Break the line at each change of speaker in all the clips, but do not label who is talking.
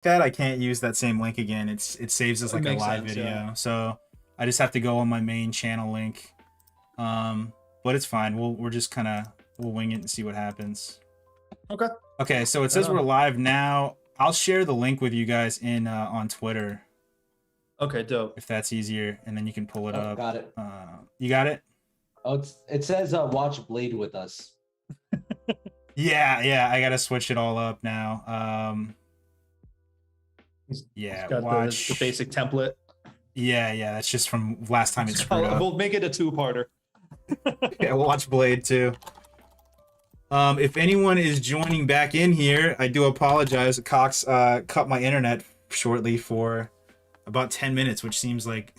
that, I can't use that same link again. It saves as
It
like a
makes
live
sense,
video,
yeah.
so I just have to go on my main channel link. But it's fine. We're just kind of we'll wing it and see what happens.
Okay.
Okay, so it says we're live now. I'll share the link with you guys in on Twitter.
Okay, dope.
If that's easier, and then you can pull it up.
Got it.
You got it?
Oh, it says watch Blade with us.
Yeah, I gotta switch it all up now. Yeah,
Got
watch
the basic template.
Yeah, that's just from last time it screwed up.
We'll make it a two-parter.
Yeah, we'll watch Blade too. If anyone is joining back in here, I do apologize. Cox cut my internet shortly for about 10 minutes, which seems like a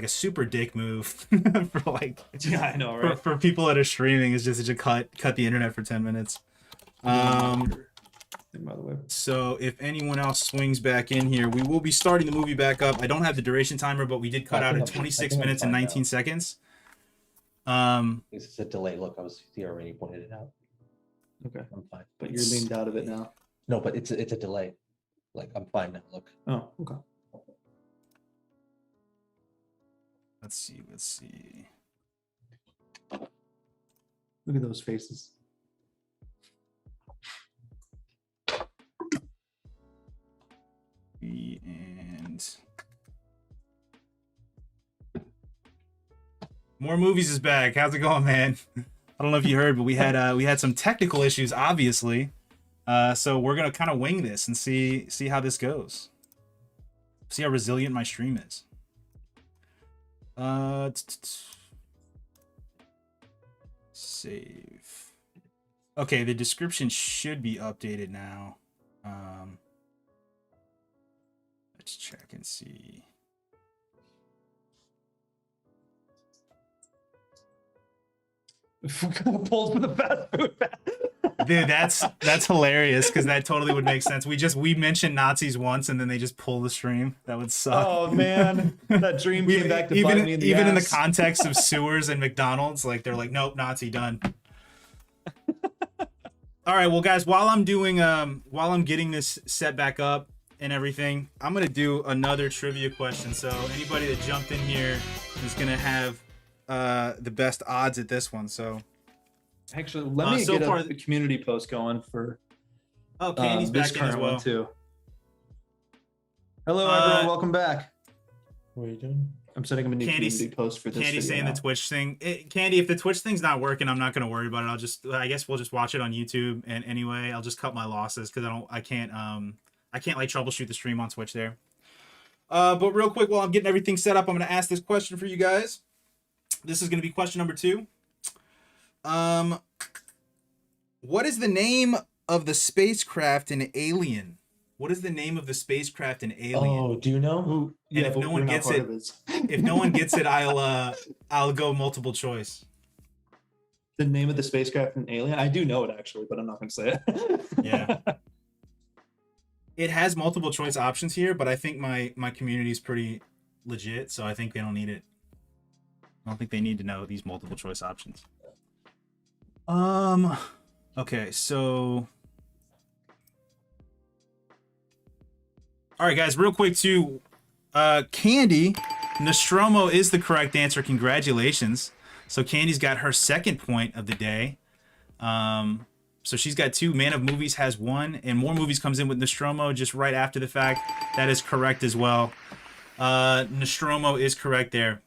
super dick move for like,
yeah, I know, right?
For people that are streaming is just to cut the internet for 10 minutes.
By the way.
So if anyone else swings back in here, we will be starting the movie back up. I don't have the duration timer, but we did cut out at 26 minutes and 19 seconds.
It's a delay. Look, he already pointed it out.
Okay,
I'm fine.
but you're leaned out of it now.
No, but it's a delay. Like, I'm fine now. Look.
Oh, okay.
Let's see.
Look at those faces.
And More Movies is back. How's it going, man? I don't know if you heard, but we had some technical issues, obviously. So we're gonna kind of wing this and see how this goes. See how resilient my stream is. Save. Okay, the description should be updated now. Let's check and see.
Pulls for the fast food.
Dude, that's hilarious because that totally would make sense. We mentioned Nazis once and then they just pull the stream. That would suck.
Oh man, that dream came back to
even
bite me in the
even
ass.
in the context of sewers and McDonald's, like they're like, nope, Nazi done. All right, well, guys, while I'm getting this set back up and everything, I'm gonna do another trivia question. So anybody that jumped in here is gonna have the best odds at this one. So
actually, let me get a community post going for
Candy's back in as well
too. Hello everyone, welcome back.
What are you doing?
I'm setting up a new community post for this
Candy saying
now.
the Twitch thing. Candy, if the Twitch thing's not working, I'm not gonna worry about it. I guess we'll just watch it on YouTube. And anyway, I'll just cut my losses because I can't like troubleshoot the stream on Twitch there. But real quick, while I'm getting everything set up, I'm gonna ask this question for you guys. This is gonna be question number 2. What is the name of the spacecraft in Alien? What is the name of the spacecraft in Alien?
Oh, do you know?
And if no one gets it, if no one gets it, I'll go multiple choice.
The name of the spacecraft in Alien? I do know it actually, but I'm not gonna say it.
Yeah. It has multiple choice options here, but I think my community is pretty legit, so I think they don't need it. I don't think they need to know these multiple choice options. Okay, so all right, guys, real quick too. Candy, Nostromo is the correct answer. Congratulations. So Candy's got her second point of the day. So she's got 2. Man of Movies has 1, and More Movies comes in with Nostromo just right after the fact. That is correct as well. Nostromo is correct there.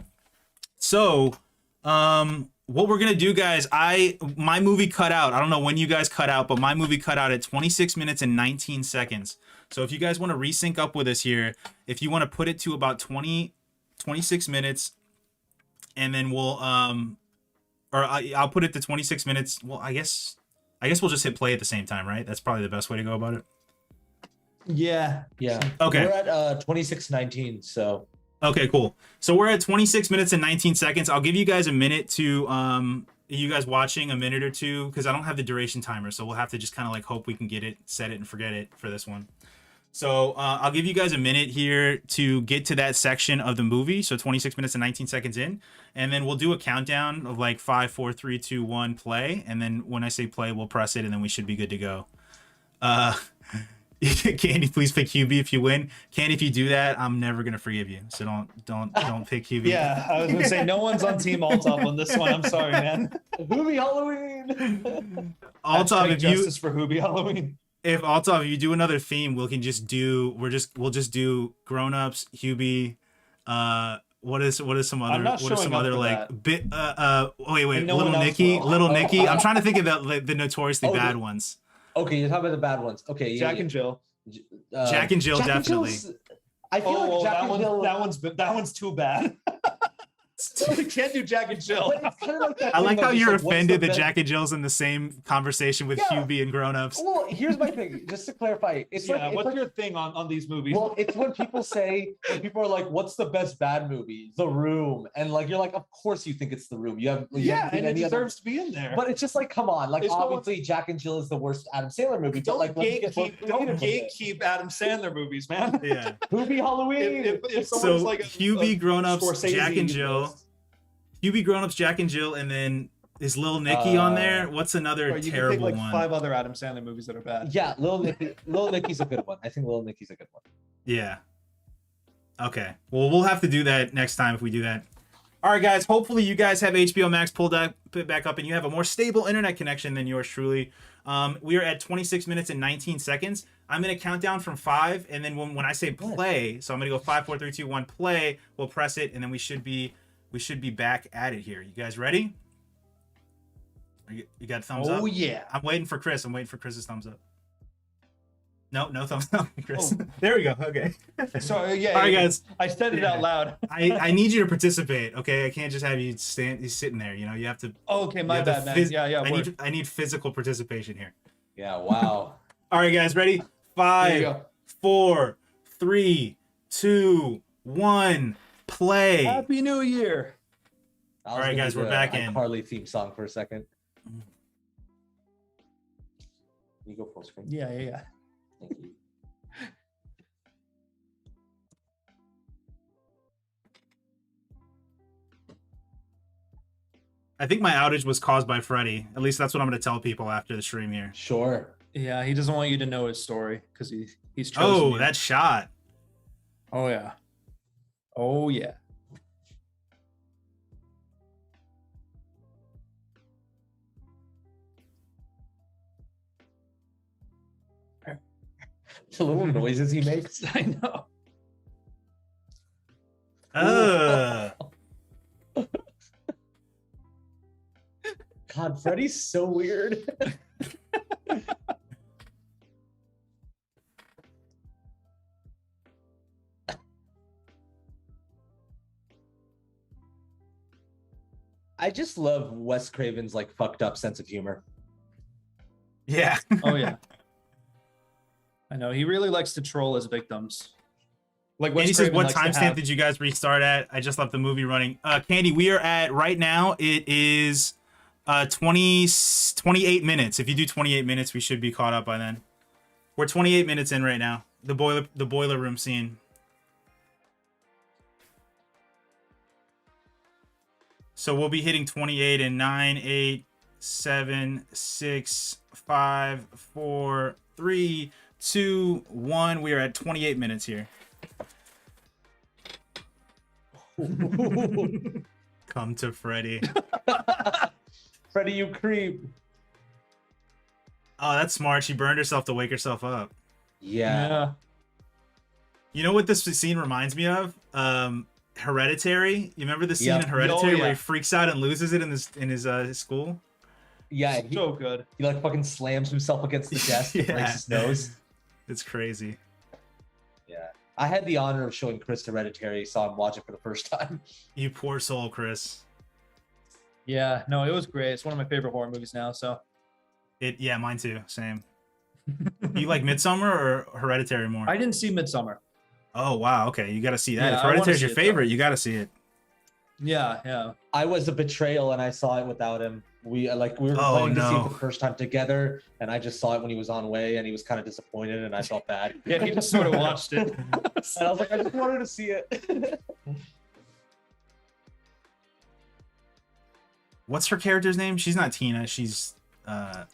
So, what we're gonna do, guys, my movie cut out. I don't know when you guys cut out, but my movie cut out at 26 minutes and 19 seconds. So if you guys want to resync up with us here, if you want to put it to about 26 minutes, and then we'll I'll put it to 26 minutes. Well, I guess we'll just hit play at the same time, right? That's probably the best way to go about it.
Yeah.
Okay.
We're at 26:19, so.
Okay, cool. So we're at 26 minutes and 19 seconds. I'll give you guys a minute to you guys watching a minute or two because I don't have the duration timer, so we'll have to just kind of like hope we can get it, set it, and forget it for this one. So I'll give you guys a minute here to get to that section of the movie. So 26 minutes and 19 seconds in, and then we'll do a countdown of like 5, 4, 3, 2, 1, play. And then when I say play, we'll press it, and then we should be good to go. Candy, please pick Hubie if you win. Candy, if you do that, I'm never gonna forgive you. So don't pick Hubie.
Yeah, I was gonna say no one's on Team Altop on this one. I'm sorry, man.
Hoobie Halloween.
Altop, if you
justice for Hoobie Halloween.
if Altop, if you do another theme, we'll just do grown-ups, Hubie, what is some other like bit wait,
no
Little Nicky, I'm trying to think of the notoriously bad ones.
Okay, you're talking about the bad ones. Okay,
Jack and Jill.
Jack and Jill, definitely.
I feel like Jack and Jill.
That one's too bad. We can't do Jack and Jill.
It's kind of like that
I
thing
like
of
how
just,
you're
like, what's
offended
the
that
best-
Jack and Jill's in the same conversation with Hubie and grown-ups.
Well, here's my thing. Just to clarify, it's
What's your thing on these movies?
Well, it's when people are like, "What's the best bad movie?" The Room, and like you're like, "Of course you think it's The Room." You haven't
and it deserves to be in there.
But it's just like, come on, like
It's
obviously Jack and Jill is the worst Adam Sandler movie. But like,
don't gatekeep Adam Sandler movies, man.
Yeah.
Hoobie Halloween.
If
So
someone's like
Hubie, grown-ups,
Scorsese
Jack and Jill.
list.
Hubie, grown-ups, Jack and Jill, and then is Lil Nicky on there? What's another
Or you can
terrible
pick like
one?
5 other Adam Sandler movies that are bad.
Yeah, Lil Nicky's a good one. I think Lil Nicky's a good one.
Yeah. Okay. Well, we'll have to do that next time if we do that. All right, guys. Hopefully, you guys have HBO Max pulled back up, and you have a more stable internet connection than yours truly. We are at 26 minutes and 19 seconds. I'm gonna count down from 5, and then when I say play, so I'm gonna go 5, 4, 3, 2, 1, play. We'll press it, and then we should be back at it here. You guys ready? You got thumbs up?
Oh yeah.
I'm waiting for Chris. I'm waiting for Chris's thumbs up. No thumbs up, Chris. There we go. Okay.
So yeah.
All right, guys.
I said it out loud.
I need you to participate. Okay, I can't just have you sitting there. You know, you have to.
Oh, okay, my bad, man. Yeah.
I need physical participation here.
Yeah. Wow.
All right, guys, ready?
There you
5,
go.
4, 3, 2, 1, play.
Happy New Year.
All
right, guys, we're back in.
Harley theme song for a second. You go full screen.
Yeah.
Thank you.
I think my outage was caused by Freddy. At least that's what I'm going to tell people after the stream here.
Sure.
Yeah, he doesn't want you to know his story because he's chosen you.
That shot.
Oh yeah. Oh yeah.
The little noises he makes.
I know.
God, Freddy's so weird. I just love Wes Craven's like fucked up sense of humor.
Yeah.
Oh yeah. I know he really likes to troll his victims. Like
Candy says, what timestamp did you guys restart at? I just left the movie running. Candy, we are at, right now, it is 28 minutes. If you do 28 minutes, we should be caught up by then. We're 28 minutes in right now. The boiler room scene. So we'll be hitting 28 in 9, 8, 7, 6, 5, 4, 3, 2, 1. We are at 28 minutes here. Come to Freddy.
Freddy, you creep.
Oh, that's smart. She burned herself to wake herself up.
Yeah.
You know what this scene reminds me of? Hereditary. You remember the scene in Hereditary where he freaks out and loses it in his school?
Yeah.
So good.
He like fucking slams himself against the desk and breaks his nose.
It's crazy.
Yeah. I had the honor of showing Chris Hereditary, saw him watch it for the first time.
You poor soul, Chris.
Yeah, no, it was great. It's one of my favorite horror movies now. So,
Yeah, mine too. Same. You like Midsummer or Hereditary more?
I didn't see Midsummer.
Oh wow, okay, you got to see that.
Yeah,
If
I wanna
Hereditary's your
see it,
favorite,
though.
you got to see it.
Yeah.
I was a betrayal and I saw it without him. We were
Oh,
planning to see it
no.
for the first time together, and I just saw it when he was on way, and he was kind of disappointed, and I felt bad.
Yeah, he just sort of watched it.
And I was like, I just wanted to see it.
What's her character's name? She's not Tina. She's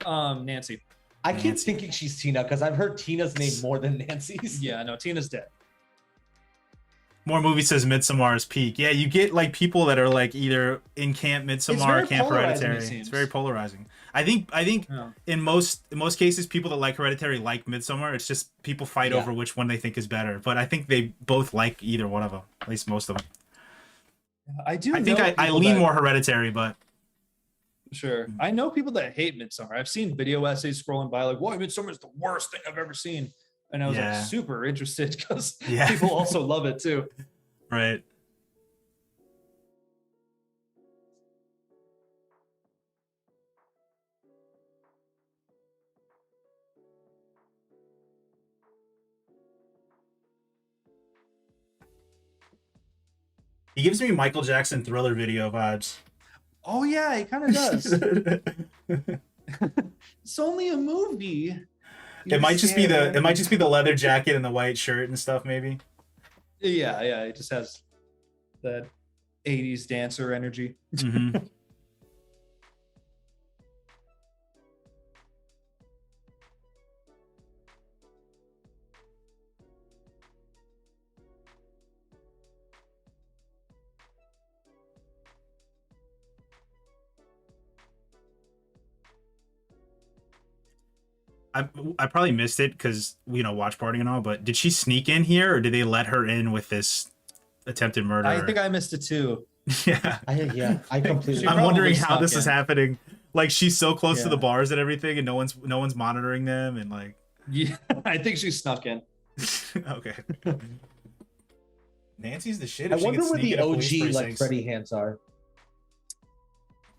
Nancy.
I keep
Nancy.
thinking she's Tina because I've heard Tina's name more than Nancy's.
Yeah, no, Tina's dead.
More movie says Midsommar's peak. Yeah, you get like people that are like either in camp Midsommar or
very
camp
polarizing,
Hereditary.
it seems.
It's very polarizing. I think
Yeah.
in most cases people that like Hereditary like Midsommar. It's just people fight
Yeah.
over which one they think is better. But I think they both like either one of them. At least most of them.
I do.
I think
know
I
people
lean
that-
more Hereditary, but
Sure. I know people that hate Midsommar. I've seen video essays scrolling by like, "Why Midsommar is the worst thing I've ever seen," and I was
Yeah.
like super interested because
Yeah.
people also love it too.
right. He gives me Michael Jackson Thriller video vibes.
Oh yeah, he kind of does. It's only a movie.
It might just be the leather jacket and the white shirt and stuff, maybe.
Yeah, yeah. It just has that 80s dancer energy.
Mm-hmm. I probably missed it because watch party and all. But did she sneak in here, or did they let her in with this attempted murder?
I think I missed it too.
Yeah.
I completely.
She
I'm wondering
probably
how this
snuck
is
in.
happening. Like she's so close to
Yeah.
the bars and everything, and no one's monitoring them, and like.
Yeah, I think she snuck in.
Okay. Nancy's the shit.
I
If she
wonder
could
where
sneak
the
into police
OG like
precincts.
Freddy hands are.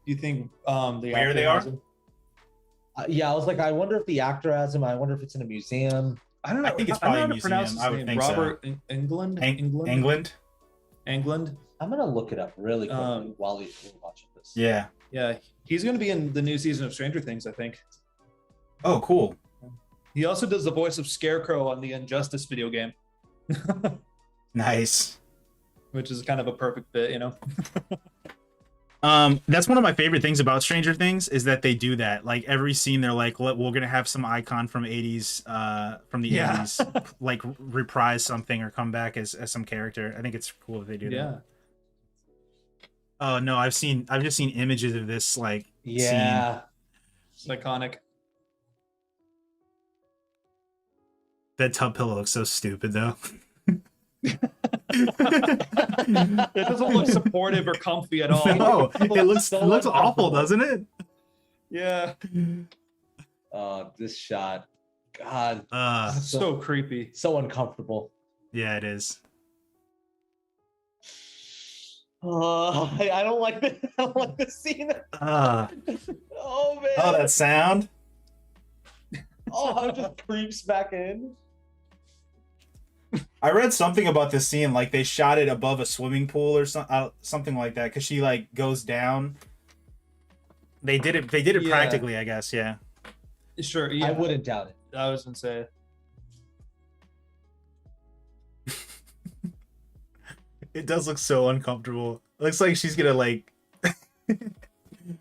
Do you think the
Where
actor
they
has
are?
him?
Yeah, I was like, I wonder if the actor has him. I wonder if it's in a museum.
I don't know.
I think it's
I don't know how
probably
to pronounce
museum.
his
I would
name.
think so.
Robert Englund.
England.
Englund.
I'm gonna look it up really quickly
Um,
while we're watching this.
Yeah.
Yeah, he's going to be in the new season of Stranger Things, I think.
Oh, cool.
He also does the voice of Scarecrow on the Injustice video game,
Nice.
which is kind of a perfect fit, you know.
That's one of my favorite things about Stranger Things is that they do that. Like every scene, they're like, we're gonna have some icon from '80s, from the
Yeah.
'80s, like reprise something or come back as some character. I think it's cool that they do that.
Yeah.
Oh no, I've just seen images of this like
Yeah.
It's iconic.
that tub pillow looks so stupid though.
It doesn't look supportive or comfy at all.
No, it looks
So
awful,
uncomfortable.
doesn't it?
Yeah.
This shot. God,
So creepy.
so uncomfortable.
Yeah, it is.
I don't like this. I don't like this scene.
Oh
Oh man.
that sound.
Oh, it just creeps back in.
I read something about this scene, like they shot it above a swimming pool or something like that, because she like goes down. They did it
Yeah.
practically, I guess. Yeah.
Sure. Yeah.
I wouldn't doubt it.
I was going to say.
It does look so uncomfortable. It looks like she's gonna like.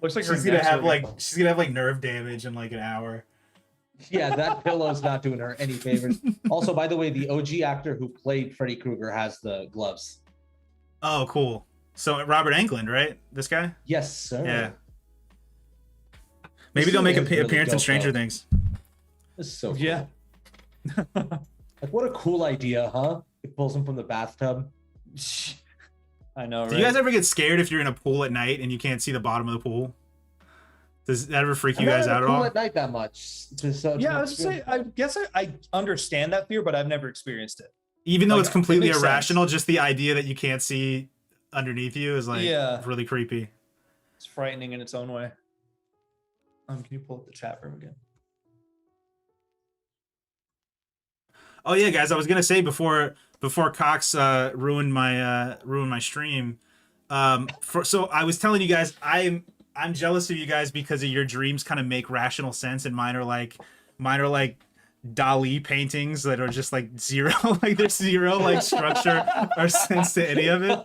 Looks like her
she's gonna
neck's
have
really-
like nerve damage in like an hour.
Yeah, that pillow's not doing her any favors. Also, by the way, the OG actor who played Freddy Krueger has the gloves.
Oh, cool. So Robert Englund, right? This guy?
Yes, sir.
Yeah. Maybe
This
they'll make
scene
an
is really
appearance in
dope,
Stranger
though.
Things.
This is so cool.
Yeah.
Like, what a cool idea, huh? It pulls him from the bathtub.
I know, right?
Do you guys ever get scared if you're in a pool at night and you can't see the bottom of the pool? Does that ever freak you
I'm not
guys
in a
out at
pool
all?
at night that much.
Yeah, I was just say, I guess I understand that fear, but I've never experienced it.
Even though
Like,
it's completely
it makes
irrational, just the idea that you can't see underneath you is like
Yeah.
really creepy.
It's frightening in its own way. Can you pull up the chat room again?
Oh yeah, guys, I was gonna say before Cox ruined my stream. So I was telling you guys I'm jealous of you guys because of your dreams kind of make rational sense, and mine are like Dali paintings that are just like zero, like there's zero like structure or sense to any of it.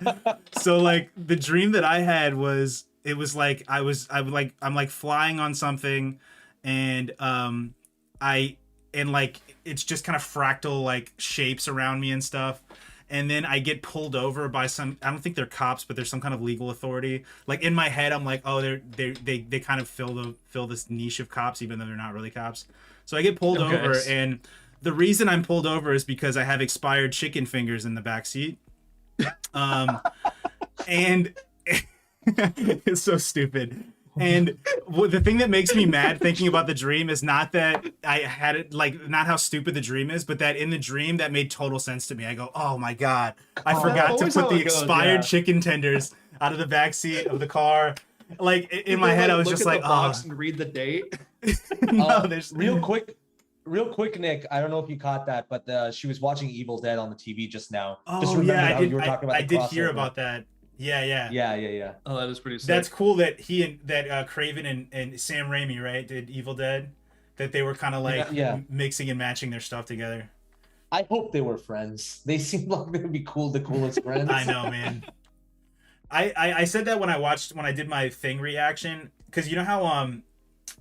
So like the dream that I had was it was like I'm like flying on something, and and like it's just kind of fractal like shapes around me and stuff. And then I get pulled over by some, I don't think they're cops, but there's some kind of legal authority. Like in my head, I'm like, oh, they kind of fill this niche of cops, even though they're not really cops. So I get pulled over, and the reason I'm pulled over is because I have expired chicken fingers in the back seat. And it's so stupid. And the thing that makes me mad thinking about the dream is not that I had it, like, not how stupid the dream is, but that in the dream that made total sense to me. I go, oh my God, I forgot to put the expired chicken tenders out of the back seat of the car. Like in my head, I was just like,
the box and read the date.
No, there's
real quick, Nick. I don't know if you caught that, but she was watching Evil Dead on the TV just now.
Oh
just
yeah,
you were talking about
I did hear about that. Yeah.
Oh, that is pretty sick.
That's cool that Craven and Sam Raimi, right, did Evil Dead. That they were kind of like mixing and matching their stuff together.
I hope they were friends. They seem like they would be the coolest friends.
I know, man. I said that when I did my Thing reaction, because you know how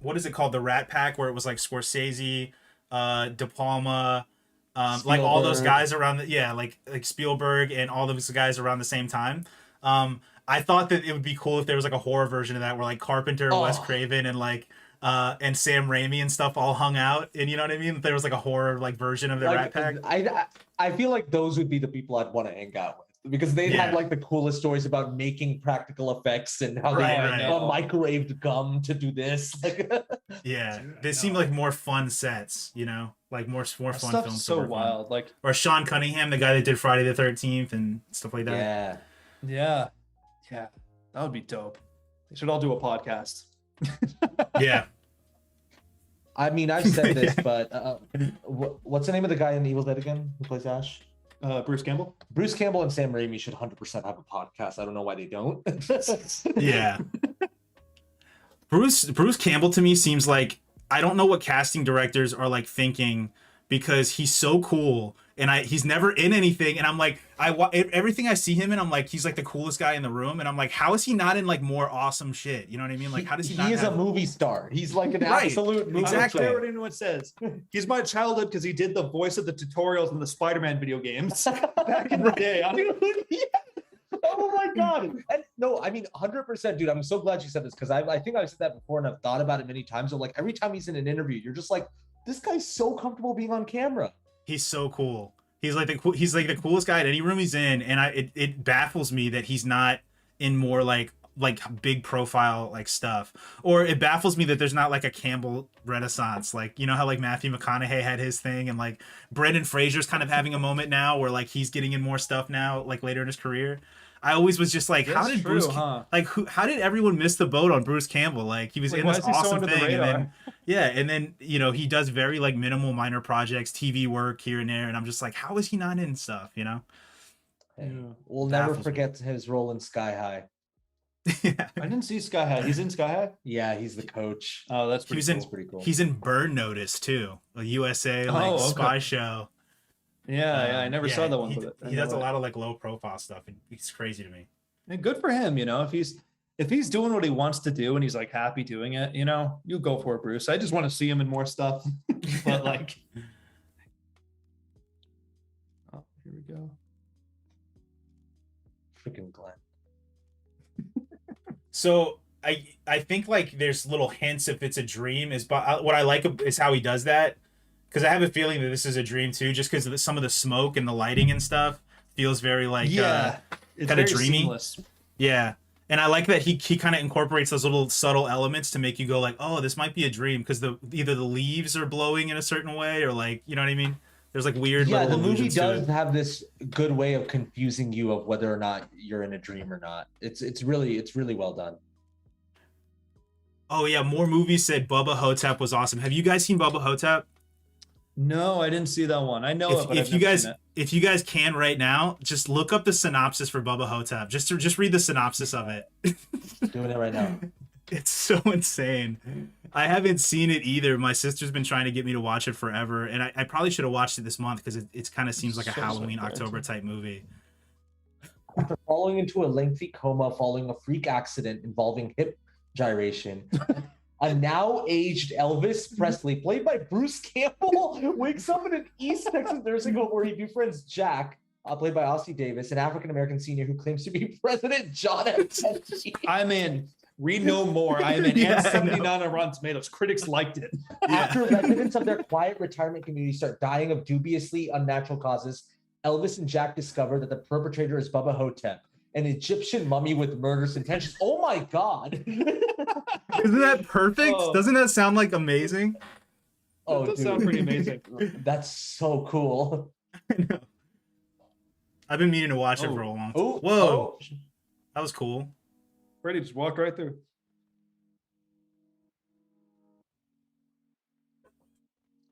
what is it called, the Rat Pack, where it was like Scorsese, De Palma, like all those guys around like Spielberg and all those guys around the same time. I thought that it would be cool if there was like a horror version of that where like Carpenter, Wes Craven, and like and Sam Raimi and stuff all hung out, and you know what I mean? If there was like a horror like version of the Rat Pack.
I feel like those would be the people I'd want to hang out with, because they'd have like the coolest stories about making practical effects and how they microwaved gum to do this.
They seem like more fun sets, you know, like more fun films.
So wild, like,
or Sean Cunningham, the guy that did Friday the 13th and stuff like that.
Yeah, that would be dope. They should all do a podcast.
Yeah.
I mean, I've said this, but what's the name of the guy in Evil Dead again who plays Ash?
Bruce Campbell.
Bruce Campbell and Sam Raimi should 100% have a podcast. I don't know why they don't.
Yeah. Bruce Campbell to me seems like, I don't know what casting directors are like thinking, because he's so cool and he's never in anything, and I'm like, everything I see him in, I'm like, he's like the coolest guy in the room, and I'm like, how is he not in like more awesome shit? You know what I mean? Like, how does he not?
He is a movie star. He's like an absolute movie
exactly.
star.
I already know what it says. He's my childhood because he did the voice of the tutorials in the Spider-Man video games back in the day.
Oh my God. And no, I mean, 100%, dude. I'm so glad you said this, because I think I've said that before and I've thought about it many times. So like every time he's in an interview, you're just like, this guy's so comfortable being on camera.
He's so cool. He's like the coolest guy at any room he's in, and it baffles me that he's not in more like big profile like stuff, or it baffles me that there's not like a Campbell renaissance, like, you know how like Matthew McConaughey had his thing, and like Brendan Fraser's kind of having a moment now where like he's getting in more stuff now, like later in his career. I always was just like, how did how did everyone miss the boat on Bruce Campbell? Like, he was in this awesome thing, and then you know, he does very like minimal minor projects, TV work here and there, and I'm just like, how is he not in stuff, you know?
We'll never forget his role in Sky High.
Yeah.
I didn't see Sky High. He's in Sky High?
Yeah, he's the coach.
Oh, that's pretty cool.
He's in Burn Notice too, a USA spy show.
Yeah, I never saw that one.
He does a lot of like low profile stuff, and he's crazy to me.
And good for him, you know. If he's doing what he wants to do and he's like happy doing it, you know, you go for it, Bruce. I just want to see him in more stuff. But like, oh, here we go.
Freaking Glenn.
So I think like there's little hints if it's a dream. What I like is how he does that. Because I have a feeling that this is a dream too, just because some of the smoke and the lighting and stuff feels very like
it's
kind of dreamy.
Seamless.
Yeah, and I like that he kind of incorporates those little subtle elements to make you go like, oh, this might be a dream, because either the leaves are blowing in a certain way, or like, you know what I mean? There's like weird.
Yeah, the movie does
it.
have this good way of confusing you of whether or not you're in a dream or not. It's really well done.
Oh yeah, more movies said Bubba Hotep was awesome. Have you guys seen Bubba Hotep?
No, I didn't see that one. I know
if you guys can right now, just look up the synopsis for Bubba Hotep. Just read the synopsis of it.
Doing it right now.
It's so insane. I haven't seen it either. My sister's been trying to get me to watch it forever, and I probably should have watched it this month, because it kind of seems like a Halloween October type movie.
After falling into a lengthy coma following a freak accident involving hip gyration, A now aged Elvis Presley, played by Bruce Campbell, wakes up in an East Texas nursing home where he befriends Jack, played by Ossie Davis, an African American senior who claims to be President John F. Kennedy.
I'm in. Read no more. I am in.
Yeah,
And
I
79 on Rotten Tomatoes. Critics liked it.
After residents of their quiet retirement community start dying of dubiously unnatural causes, Elvis and Jack discover that the perpetrator is Bubba Hotep, an Egyptian mummy with murderous intentions. Oh my God.
Isn't that perfect?
Oh.
Doesn't that sound like amazing?
Oh,
That does
dude.
sound pretty amazing.
That's so cool.
I know. I've been meaning to watch it
Oh.
for a long time.
Oh,
Whoa,
oh.
that was cool.
Freddy just walked right through.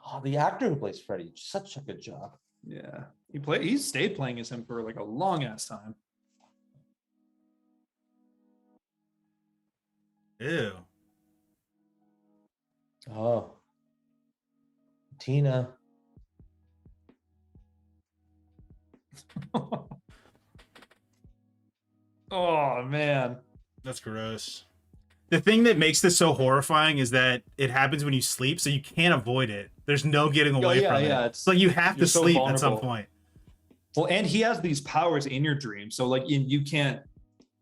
Oh, the actor who plays Freddy did such a good job.
Yeah. He stayed playing as him for like a long ass time.
Ew.
Oh, Tina.
Oh man.
That's gross. The thing that makes this so horrifying is that it happens when you sleep, so you can't avoid it. There's no getting away from it. It's like you have to
you're so
sleep at some
vulnerable.
point.
Well, and he has these powers in your dream, so like you can't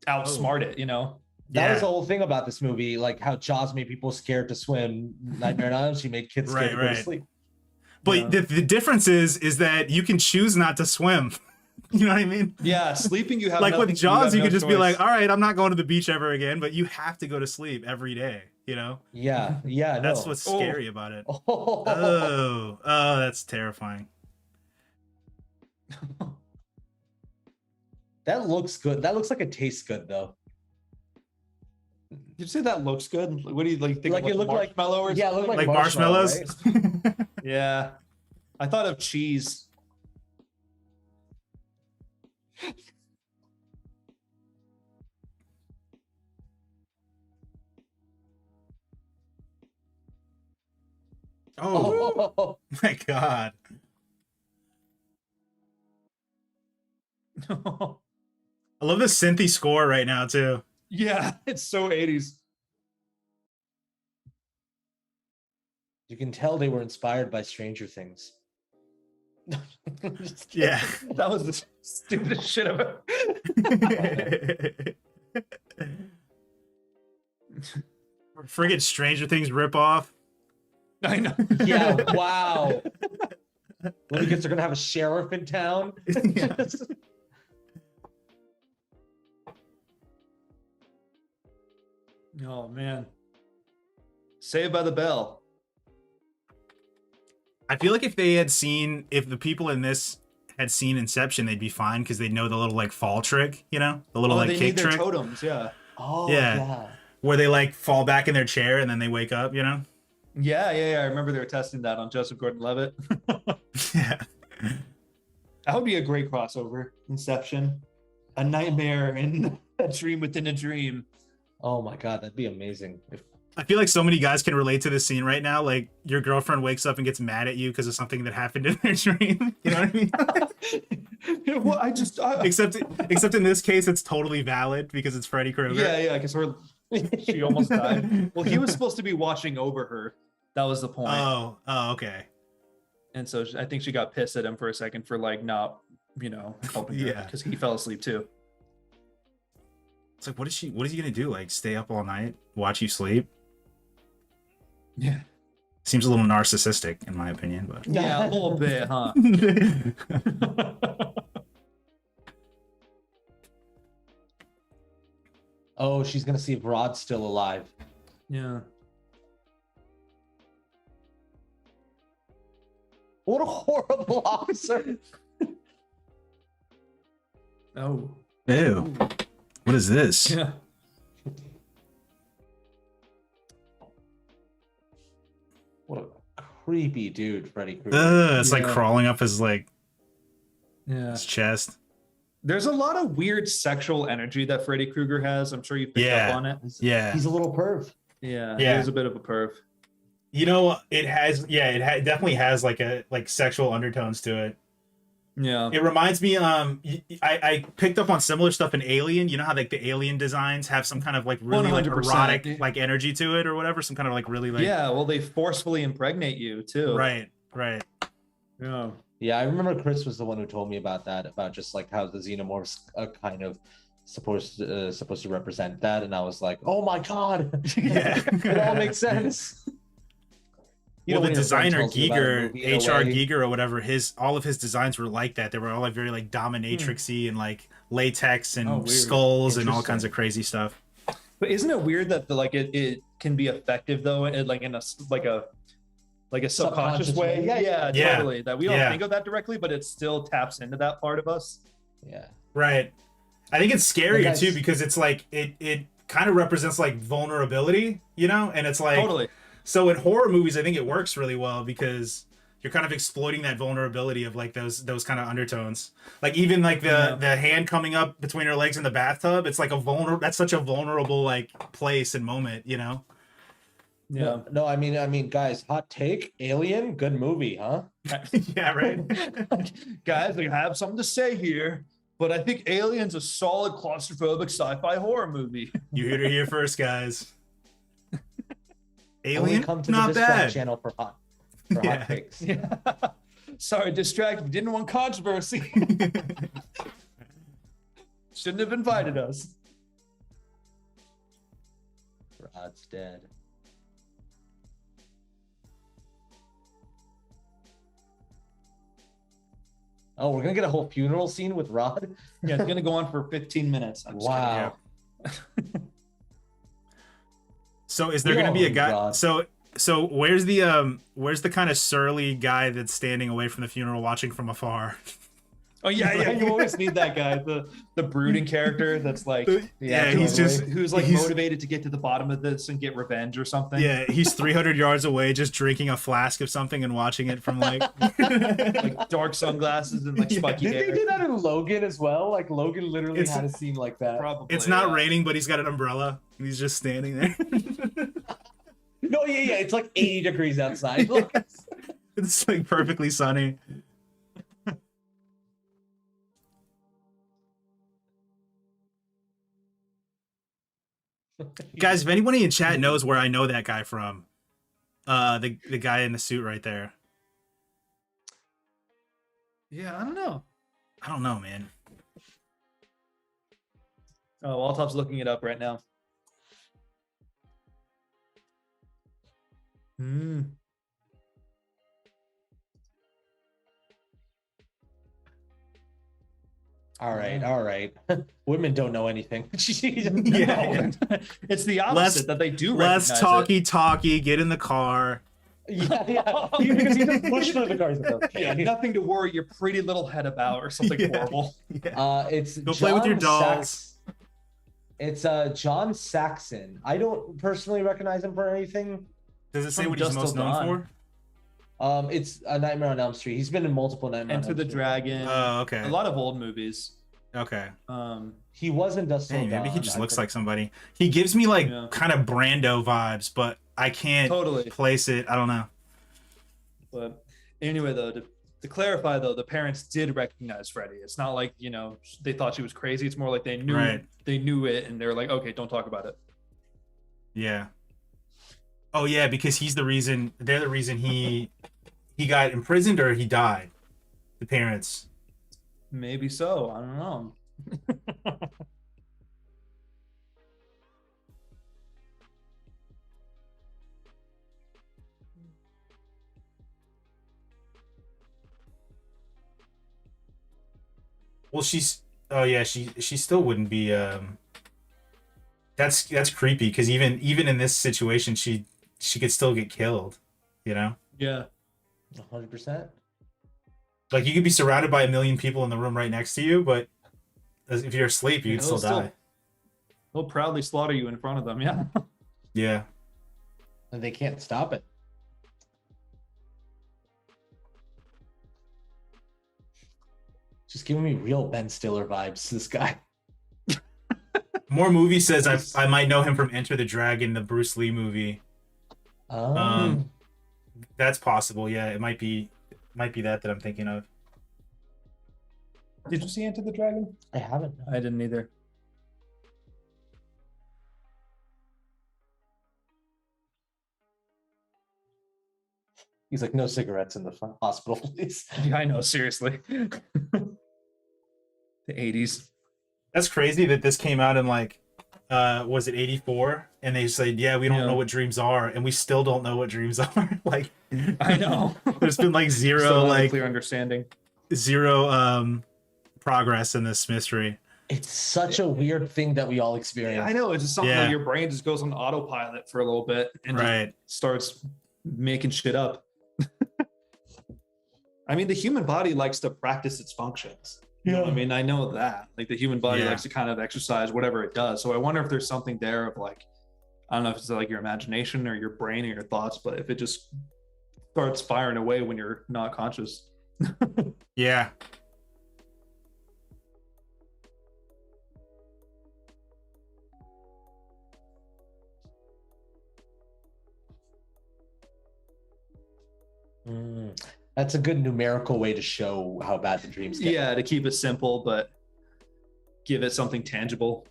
outsmart it, you know.
That
Yeah.
was the whole thing about this movie, like how Jaws made people scared to swim. Nightmare on Elm Street made kids scared
Right,
to go to
right.
sleep.
But
Yeah.
the difference is that you can choose not to swim. You know what I mean?
Yeah, sleeping you have
Like
nothing,
with Jaws, you
have
could
no
just be
choice.
like, all right, I'm not going to the beach ever again, but you have to go to sleep every day, you know?
Yeah, yeah,
That's
no.
what's
Oh.
scary about it.
Oh,
Oh, that's terrifying.
that looks good. That looks like it tastes good though.
Did you say that looks good? What do you like think?
Like
of,
it looked like
marshmallow or
yeah, it
something?
looked
Like
marshmallow,
marshmallows?
right?
Yeah, I thought of cheese.
Oh
Oh,
my God. I love the synthy score right now, too.
Yeah, it's so 80s.
you can tell they were inspired by Stranger Things. Just kidding.
Yeah.
That was the stupidest shit ever.
Friggin' Stranger Things ripoff.
I know.
Yeah, wow. Well, because they're gonna have a sheriff in town.
Yeah.
Oh man. Saved by the Bell.
I feel like if the people in this had seen Inception, they'd be fine because they know the little like fall trick, you know, the little like
they
kick
need their
trick
totems. Yeah.
Oh
Yeah.
yeah.
where they like fall back in their chair and then they wake up, you know?
Yeah. I remember they were testing that on Joseph Gordon-Levitt.
Yeah.
That would be a great crossover. Inception, a nightmare and a dream within a dream.
Oh my god, that'd be amazing.
I feel like so many guys can relate to this scene right now. Like your girlfriend wakes up and gets mad at you because of something that happened in their dream. You know what I mean?
Well,
except in this case, it's totally valid because it's Freddy Krueger.
yeah, because she almost died. Well, he was supposed to be watching over her. That was the point.
Oh, okay.
And so I think she got pissed at him for a second for like not, helping her
Yeah.
because he fell asleep too.
It's like, what is he gonna do? Like stay up all night, watch you sleep?
Yeah.
Seems a little narcissistic in my opinion, but
Yeah, a little bit, huh?
Oh, she's gonna see if Rod's still alive.
Yeah.
What a horrible officer.
Oh.
Ew. What is this?
Yeah.
What a creepy dude, Freddy Krueger.
It's like
Yeah.
crawling up his
Yeah.
his chest.
There's a lot of weird sexual energy that Freddy Krueger has. I'm sure you picked
Yeah.
up on it.
Yeah.
He's a little perv.
Yeah.
Yeah.
He is a bit of a perv.
You know, it has, it definitely has like sexual undertones to it.
Yeah.
It reminds me, I picked up on similar stuff in Alien. You know how like the Alien designs have some kind of like really like
100%.
erotic like energy to it or whatever, some kind of like really like
Yeah, well, they forcefully impregnate you too.
right.
Yeah.
Yeah, I remember Chris was the one who told me about that, about just like how the xenomorphs are kind of supposed to represent that, and I was like, oh my god,
Yeah.
it all makes sense.
Well, the
when your friend
designer
tells you about a
Giger,
movie in a
HR
way-
Giger or whatever, all of his designs were like that. They were all like very like dominatrixy and like latex and
Oh, weird.
skulls and all
Interesting.
kinds of crazy stuff.
But isn't it weird that it can be effective though, like in a subconscious way? Yeah,
Yeah.
totally. That we don't
Yeah.
think of that directly, but it still taps into that part of us.
Yeah.
Right. I think it's scarier
guys-
too because it's like it kind of represents like vulnerability, you know? And it's like
Totally.
so in horror movies I think it works really well because you're kind of exploiting that vulnerability of like those kind of undertones. Like even like the hand coming up between her legs in the bathtub, it's like that's such a vulnerable like place and moment, you know?
Yeah.
No, I mean, guys, hot take: Alien, good movie, huh?
Yeah, right.
Guys, I have something to say here, but I think Alien's a solid claustrophobic sci-fi horror movie.
You heard it here first, guys.
Only
Alien,
come to
not
the DisTract
bad.
channel for hot
Yeah.
takes.
Yeah. Sorry, DisTract. We didn't want controversy. Shouldn't have invited us.
Rod's dead. Oh, we're gonna get a whole funeral scene with Rod.
Yeah, it's gonna go on for 15 minutes. I'm just
Wow.
So is there going to be a
Oh,
guy?
God.
So where's the kind of surly guy that's standing away from the funeral watching from afar?
Oh yeah, you always need that guy, the brooding character that's like,
Yeah, he's just
who's like
he's-
motivated to get to the bottom of this and get revenge or something.
Yeah, he's 300 yards away just drinking a flask of something and watching it from like
Like dark sunglasses and like spiky
Did they
hair.
do that in Logan as well? Like Logan literally
It's-
had a scene like that.
Probably.
it's not
yeah.
raining, but he's got an umbrella and he's just standing there.
No, yeah, it's like 80 degrees outside. Look.
It's like perfectly sunny. Guys, if anybody in chat knows where I know that guy from, the guy in the suit right there.
Yeah, I don't know.
I don't know, man.
Oh, Altop's looking it up right now. Hmm.
All right. Women don't know anything.
Yeah.
It's the opposite
Less-
that they do.
Less
recognize
talky, get in the car.
Yeah. Because he just pushed through the cars.
it. Nothing to worry your pretty little head about or something
Yeah.
horrible.
It's
Go play with your dolls.
It's John Saxon. I don't personally recognize him for anything.
Does it say
From
what he's
Dusk
most
Till
known
Dawn.
for?
It's a Nightmare on Elm Street. He's been in multiple Nightmare on
Enter
Elm
the
Street.
Dragon.
Oh, okay.
A lot of old movies.
Okay.
He was in Dust Till
Dang, maybe he
Dawn.
just
I
looks
think.
like somebody. He gives me like
Yeah.
kind of Brando vibes, but I can't
Totally.
place it. I don't know.
But anyway, though, to clarify, though, the parents did recognize Freddie. It's not like, they thought she was crazy. It's more like they knew
Right.
they knew it, and they were like, okay, don't talk about it.
Yeah. Oh yeah, because they're the reason he got imprisoned or he died. The parents.
Maybe so. I don't know.
Well, oh yeah, she still wouldn't be that's creepy because even in this situation she could still get killed, you know?
Yeah.
100%.
Like you could be surrounded by a million people in the room right next to you, but if you're asleep, you can still die.
They'll proudly slaughter you in front of them. Yeah.
Yeah.
And they can't stop it. Just giving me real Ben Stiller vibes, this guy.
More movie says I might know him from Enter the Dragon, the Bruce Lee movie. That's possible. Yeah, it might be that I'm thinking of.
Did you see Enter the Dragon?
I haven't.
I didn't either.
He's like, no cigarettes in the hospital, please.
Yeah, I know. Seriously. The 80s.
That's crazy that this came out in like, was it 84? And they said, yeah, we don't know what dreams are, and we still don't know what dreams are. Like,
I know.
there's been like
Still
zero,
not a
like
clear understanding.
zero progress in this mystery.
It's such a weird thing that we all experience.
I know. It's just something
Yeah.
like your brain just goes on autopilot for a little bit and
Right.
just starts making shit up. I mean, the human body likes to practice its functions. You know what I mean, I know that. Like the human body
Yeah.
likes to kind of exercise whatever it does. So I wonder if there's something there of like, I don't know if it's like your imagination or your brain or your thoughts, but if it just starts firing away when you're not conscious.
Yeah.
That's a good numerical way to show how bad the dreams get.
Yeah, to keep it simple, but give it something tangible.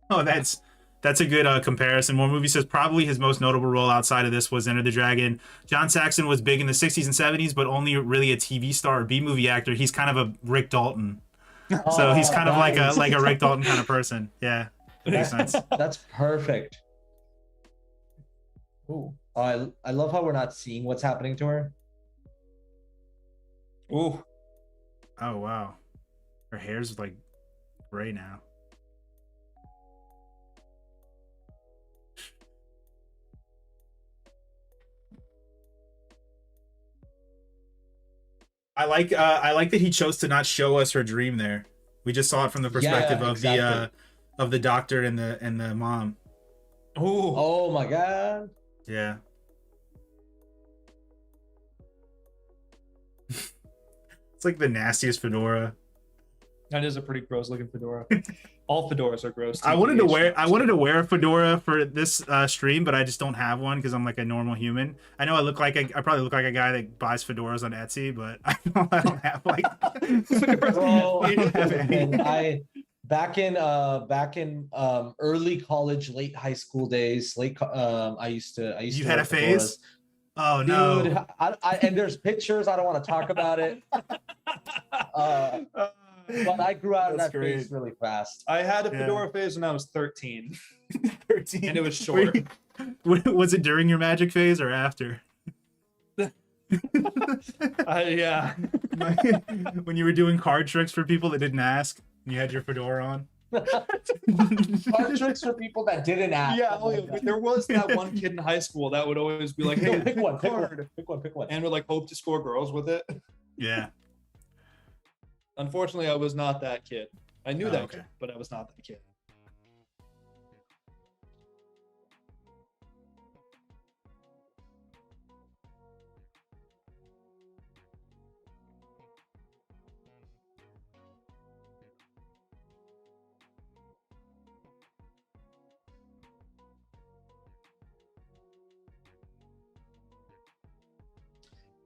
Oh, that's a good comparison. One movie says probably his most notable role outside of this was Enter the Dragon. John Saxon was big in the 60s and 70s, but only really a TV star or B-movie actor. He's kind of a Rick Dalton. So he's kind of like a Rick Dalton kind of person. Yeah, that makes sense.
That's perfect. Ooh. Oh, I love how we're not seeing what's happening to her.
Ooh.
Oh, wow. Her hair's like gray now. I like that he chose to not show us her dream there. We just saw it from the perspective of the doctor and the mom.
Ooh.
Oh my god.
Yeah. It's like the nastiest fedora.
That is a pretty gross looking fedora. All fedoras are gross.
I wanted to wear a fedora for this stream, but I just don't have one because I'm like a normal human. I know I probably look like a guy that buys fedoras on Etsy, but I don't have like.
Bro,
I don't have any.
and back in early college, late high school days, I used to
You
wear
had a phase?
fedoras.
Oh no!
Dude, and there's pictures. I don't want to talk about it. But I grew out of
That's
that
great.
phase really fast.
I had a
Yeah.
fedora phase when I was 13,
13.
and it was short.
Was it during your magic phase or after?
Yeah.
When you were doing card tricks for people that didn't ask, and you had your fedora on.
Card tricks for people that didn't ask.
Yeah,
Oh my God.
there was that one kid in high school that would always be like,
No,
"Hey,
pick one, pick one,
card,"
pick one, pick one.
and would like hope to score girls with it.
Yeah.
Unfortunately, I was not that kid. I knew
Oh,
that
okay.
kid, but I was not that kid.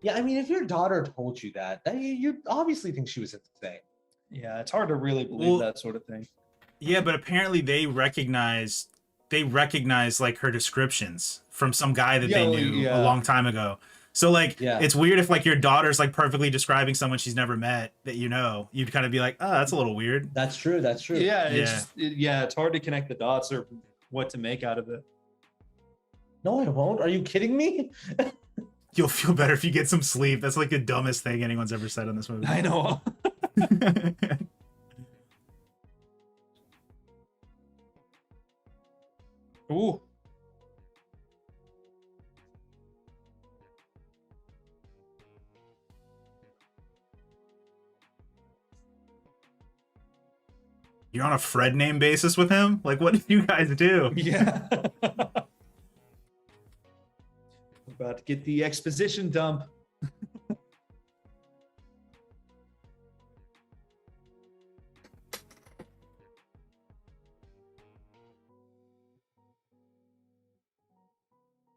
Yeah, I mean, if your daughter told you that, you obviously think she was insane.
Yeah, it's hard to really believe
Well,
that sort of thing.
Yeah, but apparently they recognize like her descriptions from some guy that they knew a long time ago. So like it's weird if like your daughter's like perfectly describing someone she's never met that you'd kind of be like, oh, that's a little weird.
That's true. That's true.
Yeah,
Yeah.
it's just, it's hard to connect the dots or what to make out of it.
No, I won't. Are you kidding me?
You'll feel better if you get some sleep. That's like the dumbest thing anyone's ever said on this movie.
I know. Ooh.
You're on a Fred name basis with him? Like, what did you guys do?
Yeah. We're about to get the exposition dump.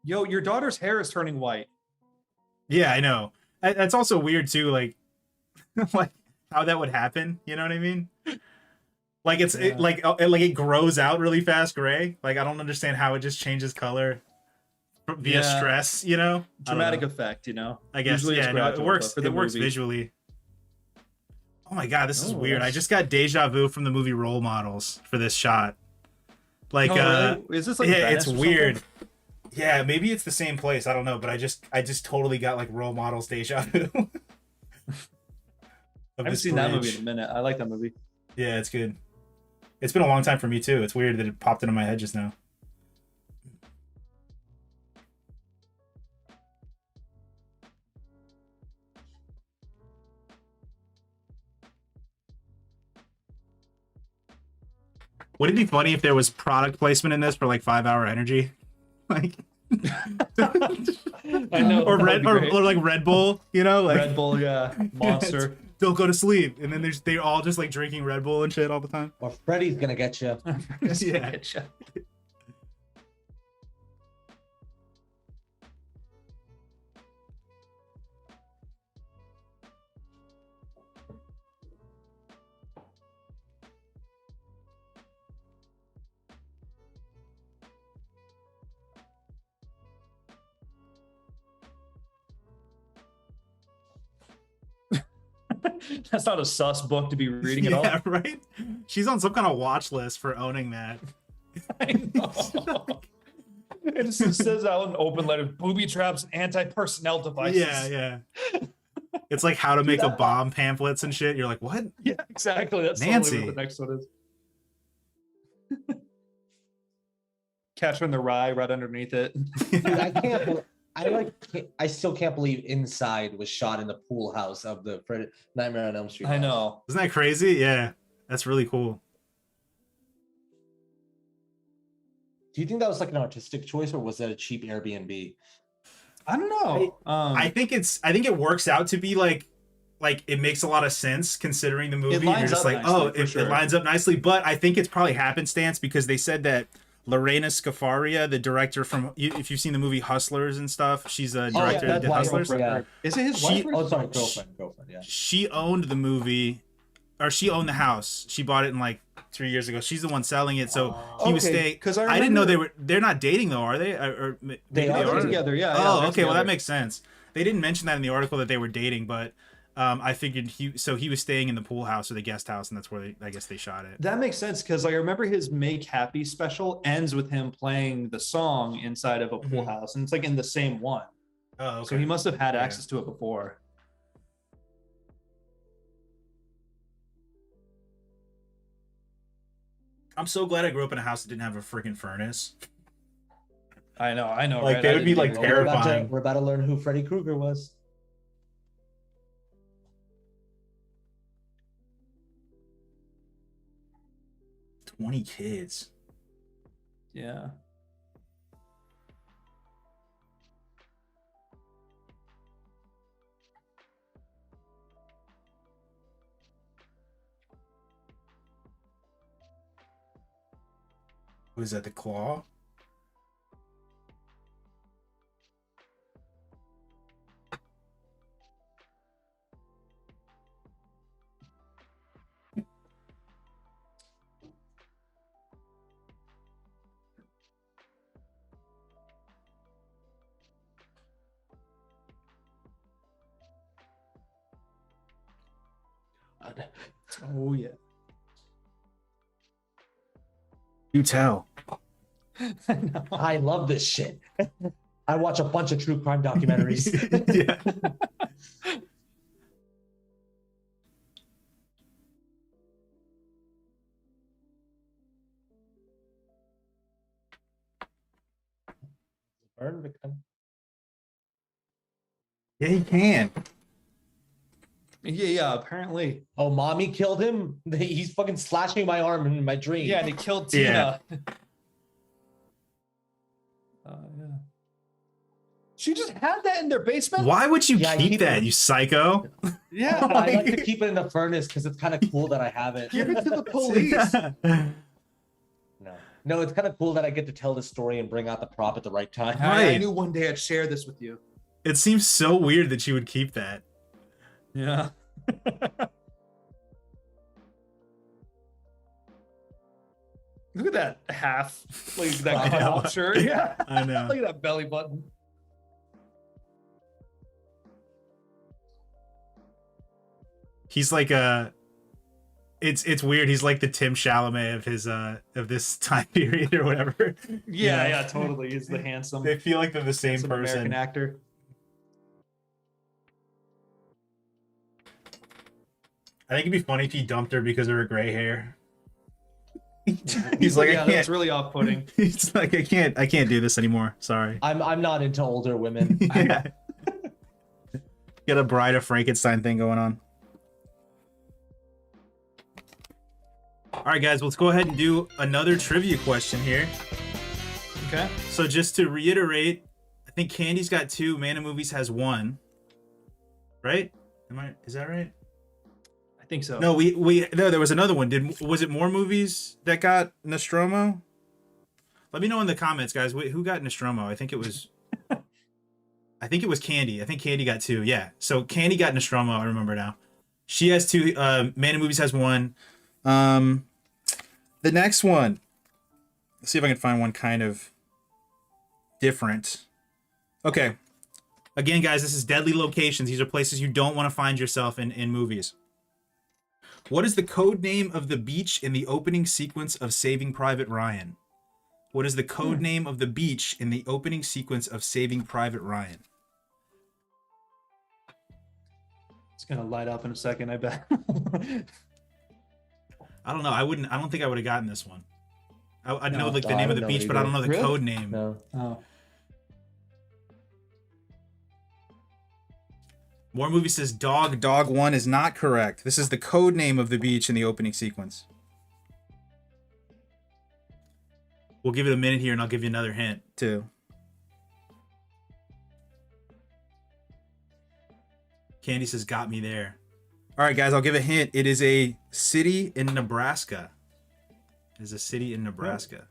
Yo, your daughter's hair is turning white.
Yeah, I know. That's also weird too. Like, like how that would happen. You know what I mean? Like it's
Yeah.
like it grows out really fast gray. Like I don't understand how it just changes color via
Yeah.
stress. You know,
Dramatic
I don't know.
effect, you know.
I guess
Usually it's
yeah. No, it
gradual,
works.
but for the
It works
movie-
visually. Oh my god, this is
Oh,
weird. I
that's-
just got deja vu from the movie Role Models for this shot. Like,
Oh, really? Is this like
yeah,
Venice
it's
or
weird.
something?
Yeah, maybe it's the same place. I don't know, but I just totally got like Role Models deja vu.
I haven't seen that movie in a minute. I like that movie.
Yeah, it's good. It's been a long time for me too. It's weird that it popped into my head just now. Would it be funny if there was product placement in this for like 5 Hour Energy? Like
I know.
or
that would be great.
or like Red Bull, you know, like
Red Bull, yeah. Monster.
don't go to sleep. And then they're all just like drinking Red Bull and shit all the time.
Or Freddy's gonna get you.
Yeah.
That's not a sus book to be reading at all.
Yeah, right? She's on some kind of watch list for owning that.
I know. It just says out in open letters, booby traps and anti-personnel devices.
Yeah, yeah. It's like how to make a bomb pamphlets and shit. You're like, what?
Yeah, exactly. That's
Nancy.
totally what the next one is. Catcher in the Rye right underneath it.
Dude, I can't. I still can't believe Inside was shot in the pool house of the Nightmare on Elm Street.
I
house.
know.
Isn't that crazy? Yeah. That's really cool.
Do you think that was like an artistic choice, or was that a cheap Airbnb?
I don't know.
I think it works out to be like it makes a lot of sense considering the movie. And
lines
you're just
up
like,
nicely,
oh,
for sure.
it lines up nicely. But I think it's probably happenstance because they said that Lorena Scafaria, the director from, if you've seen the movie Hustlers and stuff, she's a director that
that's
did
why-
Hustlers.
Yeah.
Is it his
She-
wife? or
Oh,
his
sorry,
girlfriend?
girlfriend. Yeah.
She owned the movie, or she owned the house. She bought it in like 3 years ago. She's the one selling it. So he was
Okay,
staying.
'cause
I didn't know they're not dating though, are they? Or maybe
They are
They're together, yeah.
Oh,
yeah, they're
okay. Well, that
together.
makes sense. They didn't mention that in the article that they were dating, but I figured he was staying in the pool house or the guest house, and that's where I guess they shot it.
That makes sense because I remember his Make Happy special ends with him playing the song inside of a pool
Mhm.
house, and it's like in the same one.
Oh, okay.
So he must have had
Yeah.
access to it before.
I'm so glad I grew up in a house that didn't have a freaking furnace.
I know.
Like,
right?
they
I
would be,
didn't
like,
even-
terrifying.
We're about to learn who Freddy Krueger was.
"20 kids."
Yeah.
What is that? The claw?
Oh yeah.
You tell.
I know.
I love this shit. I watch a bunch of true crime documentaries.
Yeah.
Burn victim.
Yeah, he can.
Yeah. Apparently.
Oh, mommy killed him. He's fucking slashing my arm in my dream.
Yeah, and he killed
Yeah.
Tina. Yeah. She just had that in their basement.
Why would you
Yeah, I
keep
keep
that,
it.
you psycho?
Yeah.
I like to keep it in the furnace because it's kind of cool that I have it.
Give it to the police.
No, it's kind of cool that I get to tell the story and bring out the prop at the right time.
I
Right.
knew one day I'd share this with you.
It seems so weird that she would keep that.
Yeah. Look at that half, like that
I know.
cutout shirt. Yeah.
I know.
Look at that belly button.
He's like it's weird. He's like the Tim Chalamet of his of this time period or whatever.
Yeah,
You know?
yeah, totally. He's the handsome,
They feel like they're the same
handsome
person.
American actor.
I think it'd be funny if he dumped her because of her gray hair. He's like,
yeah,
I
that's
can't.
really off-putting.
He's like, I can't do this anymore. Sorry.
I'm not into older women.
Yeah. Got a Bride of Frankenstein thing going on. All right, guys, let's go ahead and do another trivia question here.
Okay.
So just to reiterate, I think Candy's got 2. Man of Movies has 1. Right? Is that right?
I think so.
No, no, there was another one. Was it more movies that got Nostromo? Let me know in the comments, guys. Wait, who got Nostromo? I think it was Candy. I think Candy got 2. Yeah. So Candy got Nostromo, I remember now. She has 2. Man of Movies has 1. The next one. Let's see if I can find one kind of different. Okay. Again, guys, this is deadly locations. These are places you don't want to find yourself in movies. What is the code name of the beach in the opening sequence of Saving Private Ryan? What is the code name of the beach in the opening sequence of Saving Private Ryan?
It's gonna light up in a second, I bet.
I don't know. I don't think I would have gotten this one. I'd know like the
I
name of the
don't know
beach, but I
either.
don't know the
Really?
code name.
No.
Oh.
More Movie says Dog 1 is not correct. This is the code name of the beach in the opening sequence. We'll give it a minute here and I'll give you another hint too. Candy says got me there. All right, guys, I'll give a hint. It is a city in Nebraska. It is a city in Nebraska.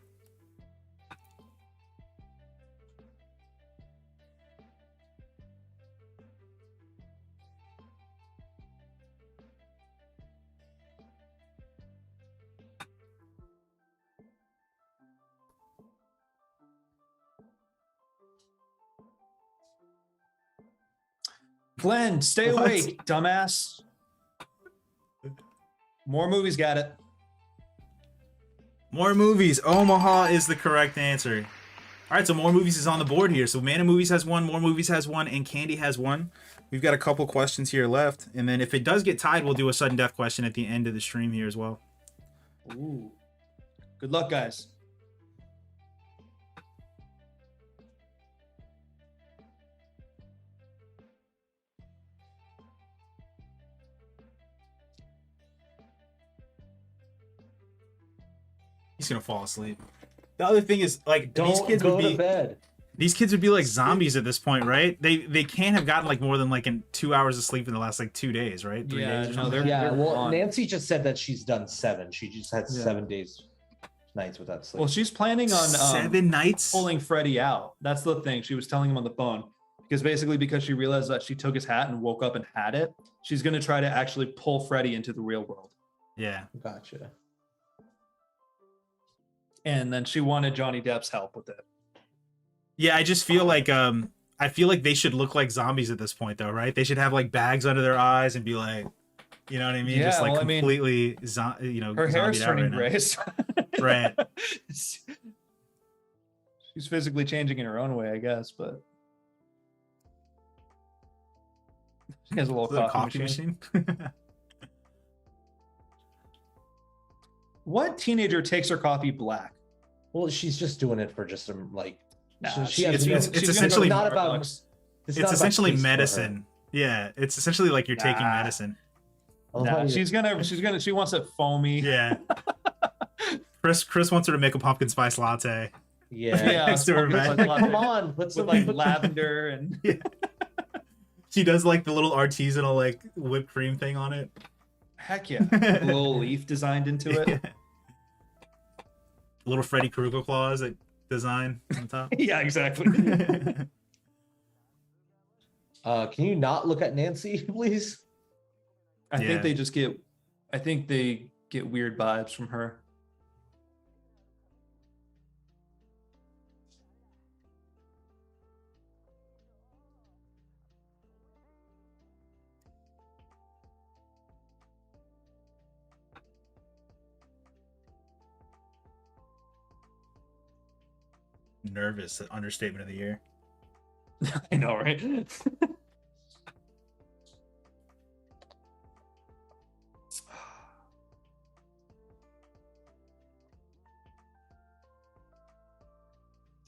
Glenn, stay
What?
awake, dumbass. More movies got it.
More Movies. Omaha is the correct answer. All right, so More Movies is on the board here. So Man of Movies has 1, More Movies has 1, and Candy has 1. We've got a couple questions here left. And then if it does get tied, we'll do a sudden death question at the end of the stream here as well.
Ooh. Good luck, guys.
He's going to fall asleep. The other thing is, like,
Don't
these kids
go
would
to
be...
bed.
These kids would be like zombies at this point, right? They can't have gotten like more than like 2 hours of sleep in the last like 2 days, right? 3
Yeah,
days or
no,
something.
Yeah, well,
gone.
Nancy just said that she's done 7. She just had
Yeah.
7 days, nights without sleep.
Well, she's planning on
7 nights.
pulling Freddie out. That's the thing. She was telling him on the phone because she realized that she took his hat and woke up and had it. She's going to try to actually pull Freddie into the real world.
Yeah.
Gotcha.
And then she wanted Johnny Depp's help with it.
Yeah, I just feel like they should look like zombies at this point, though, right? They should have like bags under their eyes and be like, you know what I mean?
Yeah,
Just like
well, I mean,
completely,
Her
zombied
hair's
out
turning
right now.
gray. so-
Right.
She's physically changing in her own way, I guess, but she has a little
Is that a
coffee,
coffee
machine.
machine?
What teenager takes her coffee black?
Well, she's just doing it for just like.
Nah,
she
it's-
has no-
it's essentially-
not about.
Starbucks.
It's
not about
essentially
taste for her.
medicine. Yeah, it's essentially like you're taking
Nah.
medicine.
I love how
Nah,
you-
she wants it foamy.
Yeah. Chris wants her to make a pumpkin spice latte.
Yeah.
Yeah,
Next to her
pumpkin
bed.
spice
Like, come
latte
on, put some
with like
put-
lavender and
She does like the little artisanal like whipped cream thing on it.
heck yeah, a little leaf designed into it.
Little Freddy Krueger claws like design on top.
Yeah, exactly.
Can you not look at Nancy, please?
I
Yeah.
think they get weird vibes from her.
Nervous, understatement of the year.
I know, right?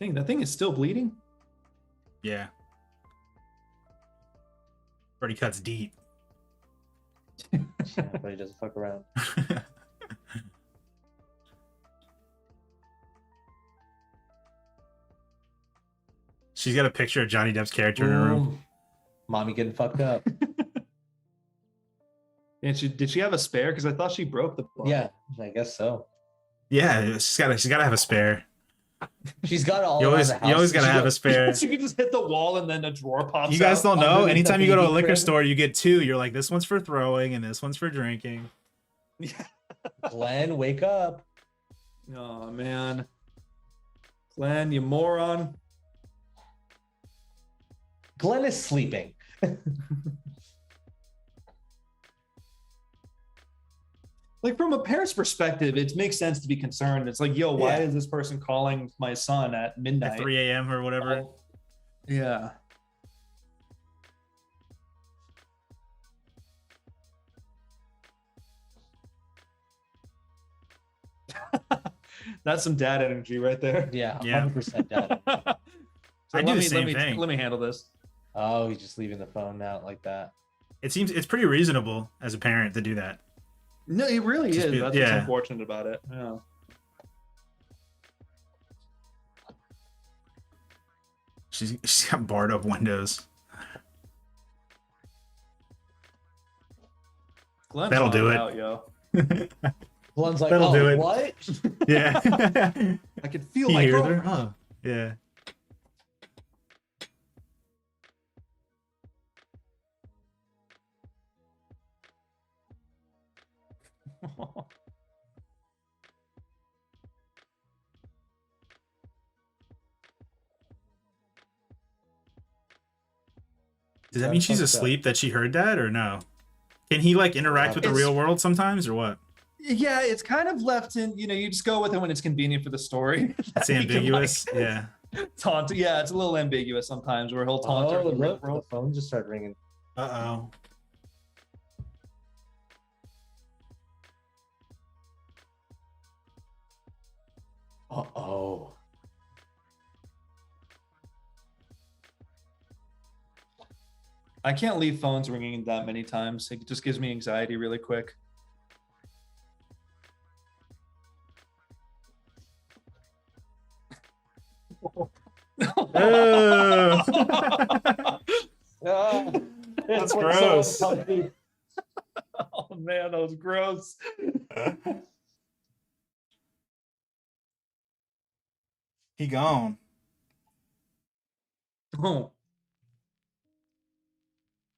Dang, that thing is still bleeding?
Yeah. Already cuts deep.
Yeah, but he doesn't fuck around.
She's got a picture of Johnny Depp's character in her room.
Boom. Mommy getting fucked up.
And did she have a spare? Because I thought she broke the bottle.
Yeah, I guess so.
Yeah, she's gotta have a spare.
She's got all
You
around
always
the house.
you always gotta
She
have a
goes-
spare.
So you can just hit the wall and then a drawer pops
You guys
out.
don't know.
underneath
Anytime
the
you go to a
baby
liquor
crib.
store, you get two. You're like, this one's for throwing and this one's for drinking.
Glenn, wake up.
Oh, man. Glenn, you moron.
Glenn is sleeping.
Like, from a parent's perspective, it makes sense to be concerned. It's like, yo, why
Yeah.
is this person calling my son at midnight?
At 3 a.m. or whatever.
Yeah. That's some dad energy right there.
Yeah,
Yeah.
100% dad.
So
I do the same
let me,
thing.
Let me handle this.
Oh, he's just leaving the phone out like that.
It seems it's pretty reasonable as a parent to do that.
No, it really
Just
is.
be-
That's
yeah.
what's unfortunate about it. Yeah.
She's got barred up windows.
Glenn's
That'll
all
do it.
out, yo.
Glenn's like,
That'll
oh,
do it.
what?
Yeah.
I can feel
He
my
hears her.
girlfriend.
Huh. Yeah. Does that mean
That's
she's
fucked up.
asleep that she heard that or no? Can he like interact with the
It's-
real world sometimes or what?
Yeah, it's kind of left in, you just go with it when it's convenient for the story.
It's
He can,
ambiguous.
like,
Yeah.
taunt. Yeah, it's a little ambiguous sometimes where he'll taunt her.
Oh,
from the
look, the
world.
phone just started ringing.
Uh-oh.
Uh-oh.
I can't leave phones ringing that many times. It just gives me anxiety really quick.
Oh.
Ah,
That's
it's so
gross.
comfy.
Oh man, that was gross.
He gone.
Oh.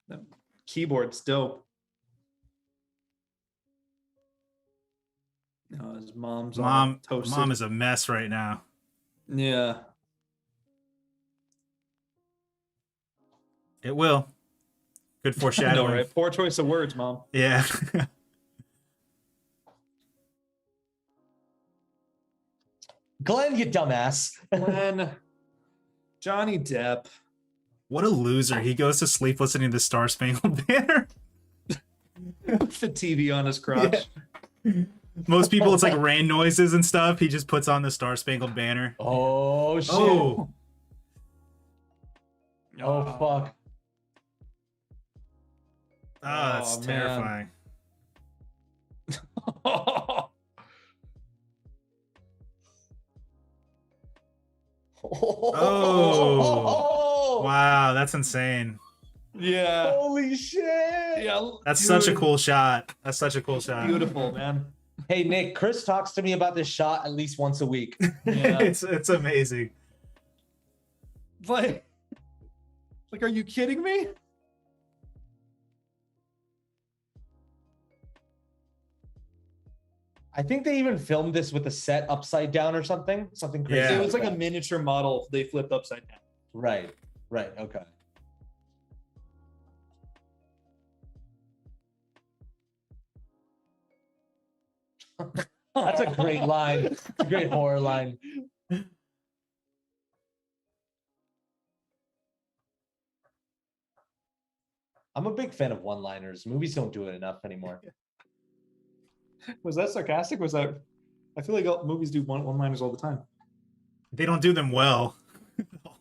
The keyboard's dope. Oh, his mom's all
Mom
toasted.
Mom is a mess right now.
Yeah.
It will. Good
I know,
foreshadowing.
right? Poor choice of words, Mom.
Yeah.
Glenn, you dumbass.
Glenn, Johnny Depp.
What a loser. He goes to sleep listening to the Star Spangled Banner.
With the TV on his crotch.
Most people, it's like rain noises and stuff. He just puts on the Star Spangled Banner.
Oh, shit.
Oh.
Oh, fuck.
Oh, that's
Oh, man.
terrifying.
Oh.
Wow, that's insane.
Yeah.
Holy shit.
Yeah.
That's
dude,
such a cool shot. That's such a cool shot.
Beautiful, man.
Hey, Nick, Chris talks to me about this shot at least once a week.
Yeah.
it's amazing.
Like, are you kidding me?
I think they even filmed this with the set upside down or something. Something crazy.
Yeah.
It was like a
that.
miniature model they flipped upside down.
Right. Right. Okay. That's a great line. It's a great horror line. I'm a big fan of one-liners. Movies don't do it enough anymore.
Was that sarcastic? Was that? I feel like movies do one-liners all the time.
They don't do them well.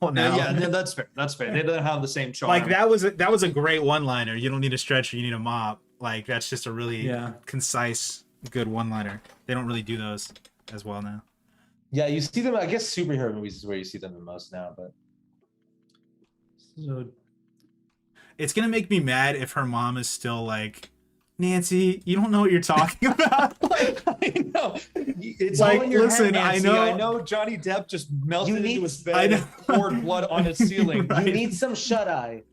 Now. Yeah, that's fair. That's fair. They don't have the same charm.
Like that was a great one-liner. You don't need a stretcher, you need a mop. Like that's just a really concise, good one-liner. They don't really do those as well now.
Yeah, you see them. I guess superhero movies is where you see them the most now. But
so,
it's gonna make me mad if her mom is still like, Nancy, you don't know what you're talking about.
Like, I know. It's
like,
all in your
listen,
head, Nancy.
I
know Johnny Depp just melted into his bed and poured blood on his ceiling.
Right.
You need some shut-eye.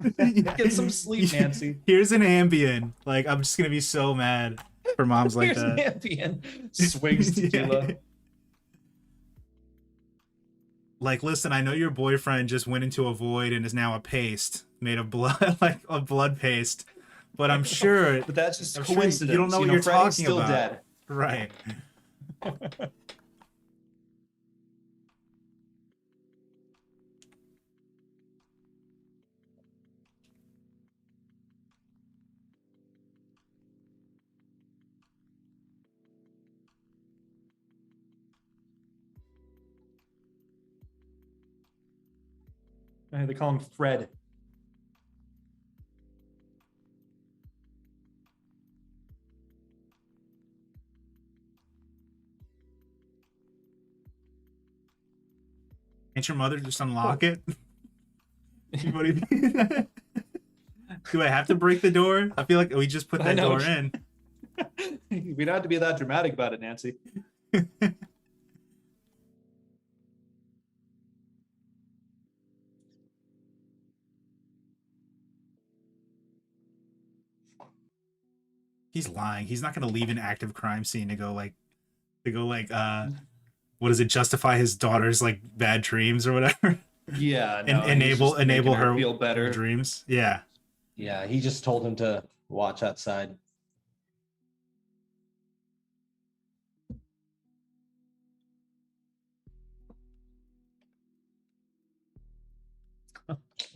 Get some sleep, Nancy.
Here's an Ambien. Like, I'm just gonna be so mad for moms like
Here's
that.
An Ambien. Swigs tequila.
Like, listen, I know your boyfriend just went into a void and is now a paste made of blood, like a blood paste. But I'm sure.
But that's just
I'm
coincidence.
Sure you don't know what you're
Freddy's
talking
still
about.
Dead.
Right.
They call him Fred.
Can't your mother just unlock it? Anybody? Do I have to break the door? I feel like we just put that door in.
We don't have to be that dramatic about it, Nancy.
He's lying. He's not going to leave an active crime scene to go like, what does it justify his daughter's like bad dreams or whatever?
Yeah,
no, enable her
feel better
dreams. Yeah.
Yeah, he just told him to watch outside.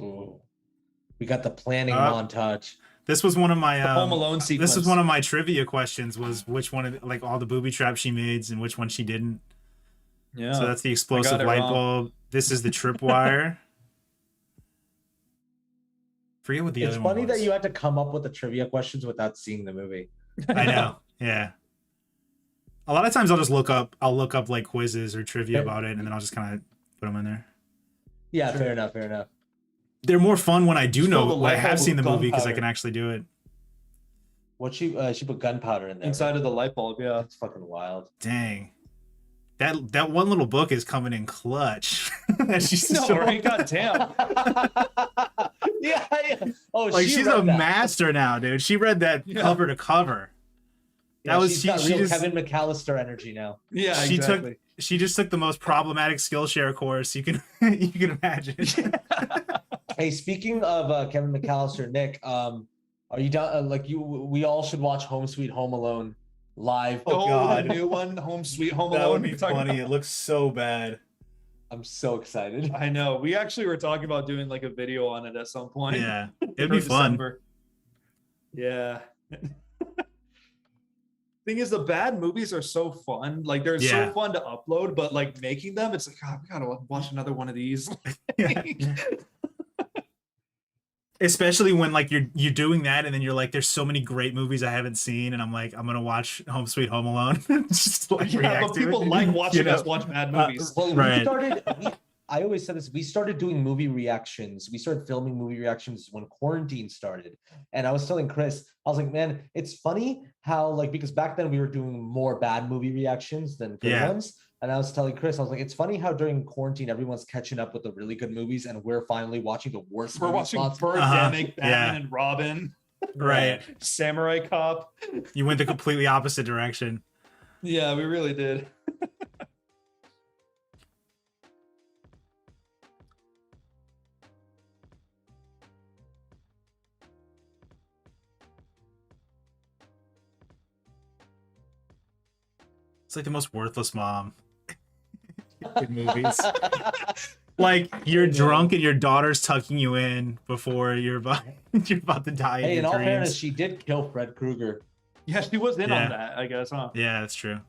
Ooh. We got the planning montage.
This was one of my
Home Alone sequence.
This is one of my trivia questions. Was which one of like all the booby traps she made and which one she didn't.
Yeah.
So that's the explosive light bulb. This is the tripwire. Forget what the other one was.
It's funny that you had to come up with the trivia questions without seeing the movie.
I know. Yeah. A lot of times I'll look up like quizzes or trivia about it, and then I'll just kind of put them in there.
Yeah, sure. Fair enough. Fair enough.
They're more fun when I do know I have seen the movie because I can actually do it.
What she put gunpowder in there
inside of the light bulb. Yeah,
it's fucking wild.
Dang. That one little book is coming in clutch. She's
goddamn.
Yeah. Oh,
like she's a master now, dude. She read that cover to cover.
That was she's got real Kevin McAllister energy now.
Yeah,
she just took the most problematic Skillshare course you can imagine.
Hey, speaking of Kevin McAllister, Nick, are you done? We all should watch Home Sweet Home Alone live.
Oh God, the new one, Home Sweet Home Alone.
That would be funny. It looks so bad.
I'm so excited.
I know. We actually were talking about doing like a video on it at some point.
Yeah, it'd be fun.
Yeah. Thing is, the bad movies are so fun. Like they're so fun to upload, but like making them, it's like, God, we gotta watch another one of these.
Especially when like you're doing that and then you're like, there's so many great movies I haven't seen, and I'm like, I'm gonna watch Home Sweet Home Alone. Just like react
but
to
people
it.
like watching us watch bad movies.
Well, I always said this. We started doing movie reactions. We started filming movie reactions when quarantine started. And I was telling Chris, I was like, man, it's funny how like, because back then we were doing more bad movie reactions than good ones. And I was telling Chris, I was like, it's funny how during quarantine, everyone's catching up with the really good movies and we're finally watching the worst
We're
movies.
watching Birdemic, Batman and Robin.
Right.
Samurai Cop.
You went the completely opposite direction.
Yeah, we really did.
It's like the most worthless mom. in movies. Like you're drunk and your daughter's tucking you in before you're about to die.
Hey, in all
dreams.
fairness, she did kill Fred Krueger.
Yeah, she was in
Yeah.
on that, I guess, huh?
Yeah, that's true.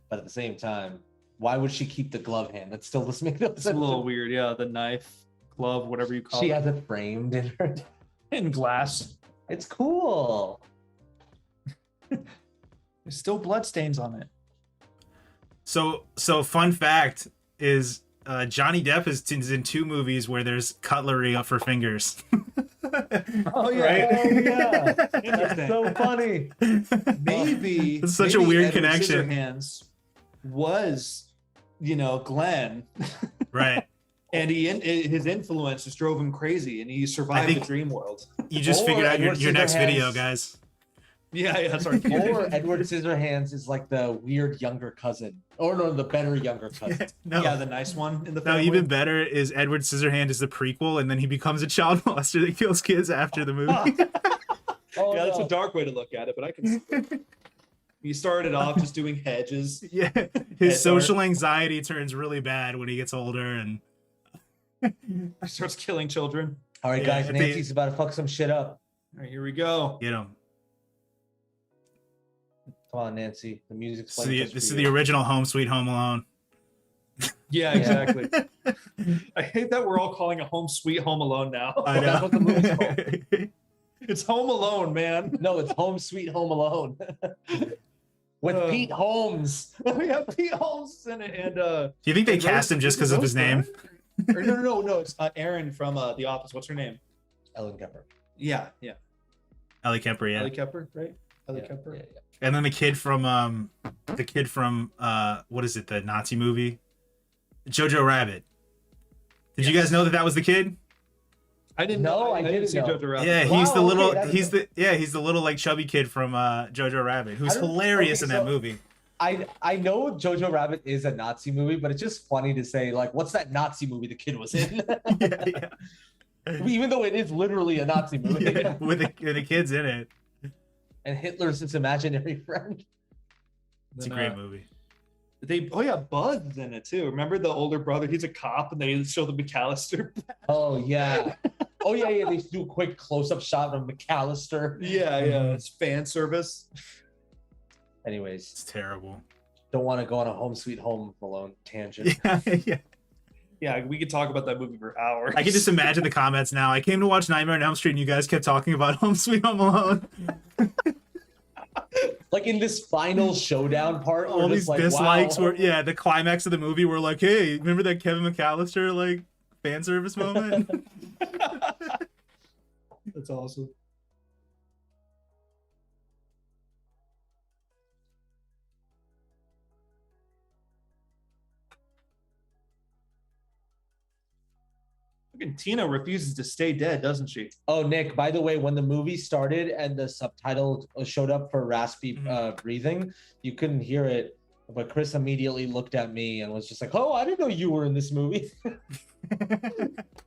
But at the same time, why would she keep the glove hand? That still doesn't make no
It's a
sense.
little weird, yeah. The knife, glove, whatever you call
She
it.
has it framed in her.
In glass.
It's cool.
There's still bloodstains on it.
So fun fact is Johnny Depp is in 2 movies where there's cutlery up for fingers.
Oh yeah,
Right?
Oh yeah, that's
Interesting.
so funny.
Maybe
It's such a
maybe
weird
Edward
connection.
Scissorhands was, Glenn,
Right.
and his influence just drove him crazy, and he survived the
think-
dream world.
You just
Or
figured out
Edward
your next video,
Scissorhands.
guys.
Yeah, sorry.
Or Edward Scissorhands is like the weird younger cousin, or no, the better younger cousin.
No.
Yeah, the nice one in the
No,
family.
even better is Edward Scissorhand is the prequel, and then he becomes a child molester that kills kids after the movie.
Oh,
Yeah, that's
no.
a dark way to look at it, but I can. He started off just doing hedges.
Yeah, his social anxiety turns really bad when he gets older, and
Starts killing children.
All right,
Yeah,
guys,
if they-
Nancy's about to fuck some shit up.
All right, here we go.
you know,
Come on, Nancy. The music's
this
playing.
is the original Home Sweet Home Alone.
Yeah, exactly. I hate that we're all calling it Home Sweet Home Alone now.
I
That's
know.
what the movie's called.
It's Home Alone, man.
No, it's Home Sweet Home Alone. With Pete Holmes.
We have Pete Holmes in it, and
Do you think they cast him just because of his name?
Or, no. It's Erin from The Office. What's her name?
Ellen Kemper.
Yeah.
Ellie Kemper, yeah.
Ellie Kemper, right? Ellie
Yeah,
Kemper.
yeah.
And then the kid from what is it? The Nazi movie, Jojo Rabbit. Did you guys know that was the kid?
I didn't
No,
know.
I didn't
see
know.
Jojo Rabbit.
Yeah,
Wow,
he's the
okay,
little
that is
he's the little like chubby kid from Jojo Rabbit, who's
I don't-
hilarious
okay,
in that
so-
movie.
I know Jojo Rabbit is a Nazi movie, but it's just funny to say, like, what's that Nazi movie the kid was in?
Yeah.
Even though it is literally a Nazi movie.
Yeah, with the kids in it.
And Hitler's his imaginary friend.
It's a
Then,
great movie.
Bud's in it too. Remember the older brother? He's a cop, and they show the McAllister.
Oh, yeah. Oh, yeah. They do a quick close-up shot of McAllister.
Yeah. It's fan service.
Anyways,
It's terrible.
don't want to go on a Home Sweet Home Alone tangent.
Yeah.
Yeah, we could talk about that movie for hours.
I can just imagine the comments now. I came to watch Nightmare on Elm Street, and you guys kept talking about Home Sweet Home Alone.
Like in this final showdown part,
All
we're
these
just like,
dislikes
wow.
were the climax of the movie were like, hey, remember that Kevin McAllister like fan service moment?
That's awesome. Fucking Tina refuses to stay dead, doesn't she?
Oh, Nick, by the way, when the movie started and the subtitle showed up for raspy breathing, you couldn't hear it. But Chris immediately looked at me and was just like, oh, I didn't know you were in this movie.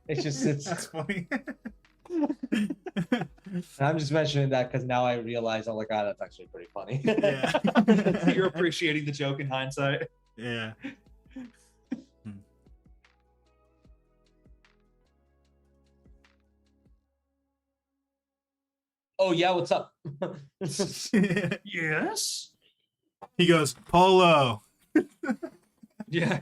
That's funny.
And I'm just mentioning that because now I realize, I'm like, that's actually pretty funny.
Yeah.
You're appreciating the joke in hindsight.
Yeah.
Oh, yeah, what's up?
Yes.
He goes, Polo.
Yeah.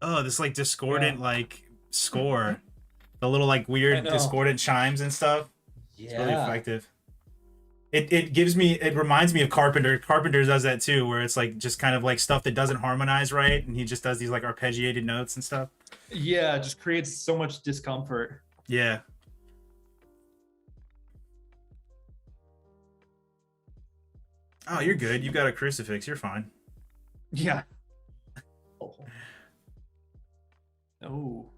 Oh, this like discordant like score. The little like weird
know.
discordant chimes and stuff. It's really
Yeah.
effective. It reminds me of Carpenter. Carpenter does that too, where it's like just kind of like stuff that doesn't harmonize right, and he just does these like arpeggiated notes and stuff.
Yeah, it just creates so much discomfort.
Yeah. Oh, you're good. You've got a crucifix. You're fine.
Yeah. Oh.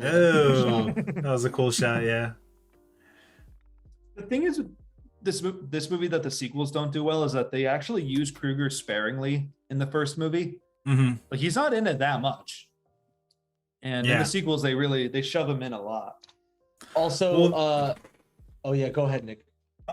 Oh, that was a cool shot. Yeah.
The thing is, this movie that the sequels don't do well is that they actually use Krueger sparingly in the first movie.
Mm-hmm.
Like he's not in it that much, and in
Yeah.
the sequels they shove him in a lot.
Also, oh yeah, go ahead, Nick.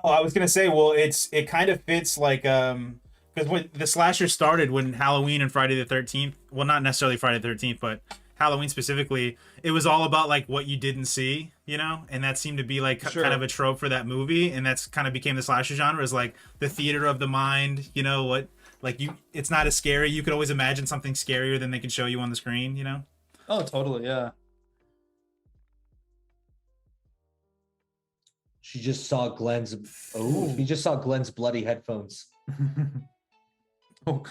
Oh, I was gonna say, well, it kind of fits like because when the slasher started, when Halloween and Friday the 13th, well, not necessarily Friday the 13th, but Halloween specifically, it was all about like what you didn't see, you know, and that seemed to be like
Sure.
kind of a trope for that movie, and that's kind of became the slasher genre, is like the theater of the mind, you know, what like it's not as scary. You could always imagine something scarier than they could show you on the screen, you know.
Oh, totally, yeah.
She just saw Glenn's. Oh, she just saw Glenn's bloody headphones.
Oh,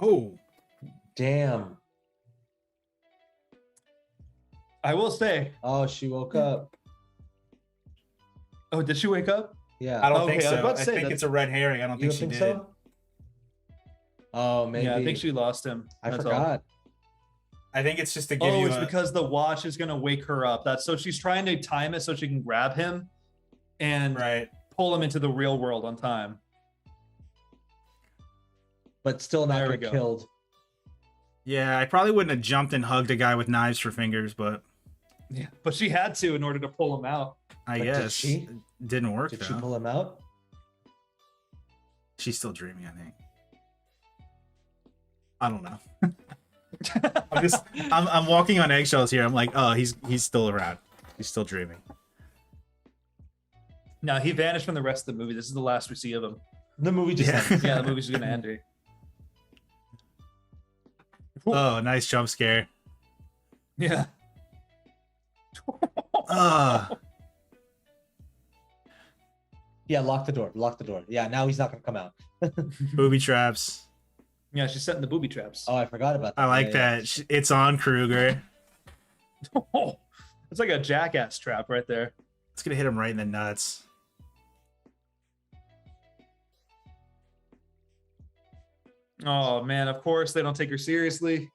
Oh,
Damn.
I will say.
Oh, she woke up.
Oh, did she wake up?
Yeah.
I don't
Okay,
think
I was
so.
about to
I
say
think
that-
it's a red herring. I don't
You
think
don't
she
think
did.
so? Oh, maybe.
Yeah, I think she lost him.
I
That's all.
forgot.
I think it's just to give
Oh,
you.
it's because the watch is gonna wake her up. That's so she's trying to time it so she can grab him and
Right.
pull him into the real world on time.
But still not
There we
get
go.
killed.
Yeah, I probably wouldn't have jumped and hugged a guy with knives for fingers, but
Yeah, but she had to in order to pull him out.
I
But did
guess
she?
it didn't work.
Did
though.
she pull him out?
She's still dreaming, I think. I don't know. I'm walking on eggshells here. I'm like, oh, he's still around. He's still dreaming.
No, he vanished from the rest of the movie. This is the last we see of him.
The movie just
Yeah.
ended.
Yeah, the movie's gonna end here.
Oh, nice jump scare.
Yeah.
Yeah, lock the door. Lock the door. Yeah, now he's not gonna come out.
Booby traps.
Yeah, she's setting the booby traps.
Oh, I forgot about that.
I like
Yeah,
that. It's on Krueger.
Oh, it's like a jackass trap right there.
It's gonna hit him right in the nuts.
Oh man, of course they don't take her seriously.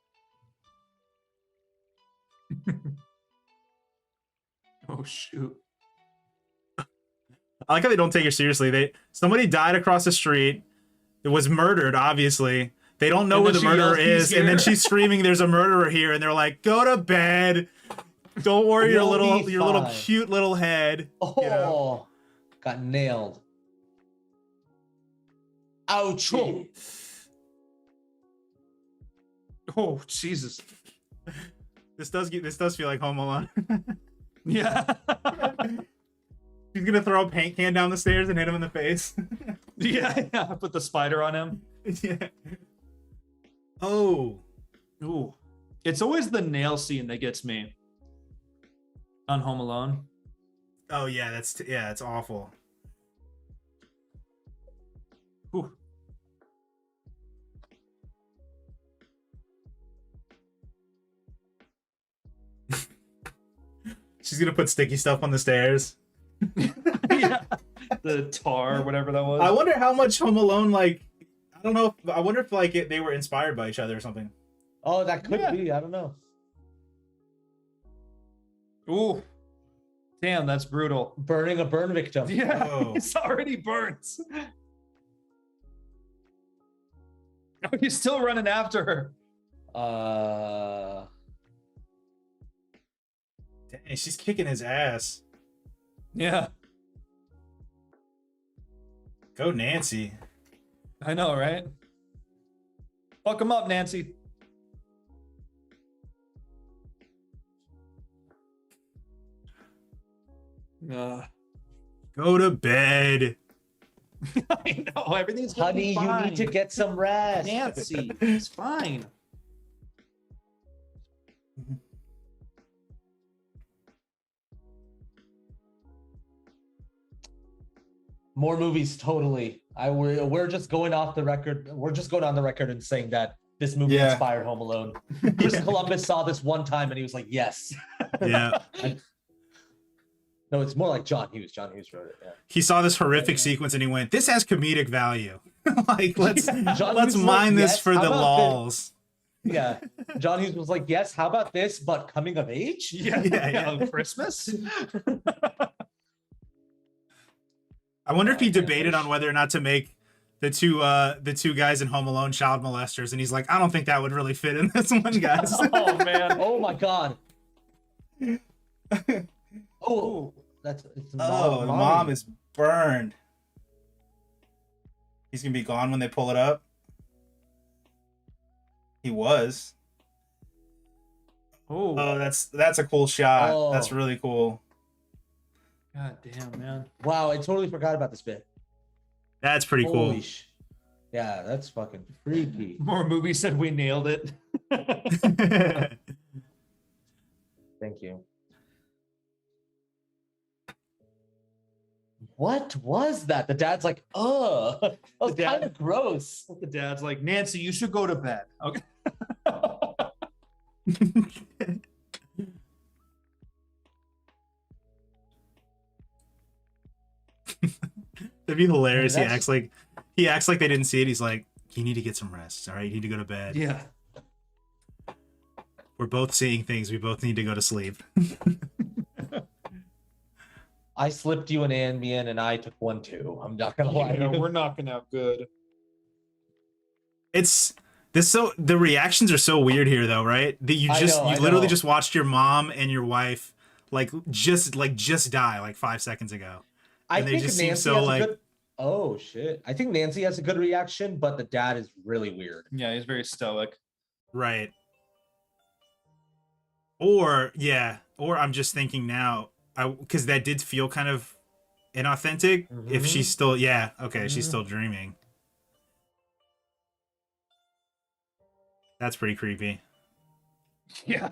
Oh shoot.
I like how they don't take her seriously. Somebody died across the street. It was murdered, obviously. They don't know
And
who
then
the
she
murderer
yells,
is,
"He's
and then
here."
she's screaming, "There's a murderer here!" And they're like, "Go to bed. Don't worry your
You'll be
little
fine."
cute little head."
Oh,
You know?
got nailed. Ouch.
Oh Jesus.
This does feel like Home Alone.
Yeah.
She's gonna throw a paint can down the stairs and hit him in the face.
Yeah. Put the spider on him.
Yeah. Oh.
Ooh. It's always the nail scene that gets me on Home Alone.
Oh yeah, it's awful.
Ooh.
She's gonna put sticky stuff on the stairs.
Yeah. The tar, whatever that was.
I wonder how much Home Alone, like, I don't know. I wonder if like they were inspired by each other or something.
Oh, that could
Yeah.
be. I don't know.
Ooh. Damn, that's brutal.
Burning a burn victim.
Yeah,
Oh.
it's already burnt. Oh, he's still running after her.
Dang, she's kicking his ass.
Yeah,
Go Nancy.
I know, right? Fuck him up, Nancy.
Go to bed.
I know, everything's gonna
Honey,
be
you
fine.
need to get some rest.
Nancy, it's fine.
More movies, totally. We're just going off the record. We're just going on the record and saying that this movie
Yeah.
inspired Home Alone. Chris Columbus saw this one time and he was like, yes.
Yeah.
No, it's more like John Hughes. John Hughes wrote it. Yeah.
He saw this horrific sequence and he went, "This has comedic value." Like, let's
John
let's
Hughes was
mine
like,
this
yes,
for
how
the
about
lols.
Yeah. John Hughes was like, yes, how about this, but coming of age?
Yeah. Christmas.
I wonder if he
Oh, man,
debated
what a
on whether or not to make the two guys in Home Alone child molesters, and he's like, I don't think that would really fit in this one, guys.
Oh man.
Oh my god. Oh, it's
the mom is burned. He's gonna be gone when they pull it up. He was. Oh, that's a cool shot.
Oh.
That's really cool.
God damn, man.
Wow, I totally forgot about this bit.
That's pretty cool.
Yeah, that's fucking freaky.
More movie said we nailed it.
Thank you. What was that? The dad's like, oh, that was kind of gross.
The dad's like, Nancy, you should go to bed. Okay.
That'd be hilarious.
Yeah,
He acts like they didn't see it. He's like, you need to get some rest. All right, you need to go to bed.
Yeah.
We're both seeing things. We both need to go to sleep.
I slipped you an Ambien and I took one too. I'm not gonna lie.
We're not gonna have good.
The reactions are so weird here though, right? That you literally just watched your mom and your wife just die like 5 seconds ago.
I
And they
think
just seem
Nancy
so
has a
like
good. Oh shit! I think Nancy has a good reaction, but the dad is really weird.
Yeah, he's very stoic.
right. Or I'm just thinking now, because that did feel kind of inauthentic. If she's still, she's still dreaming. That's pretty creepy.
Yeah.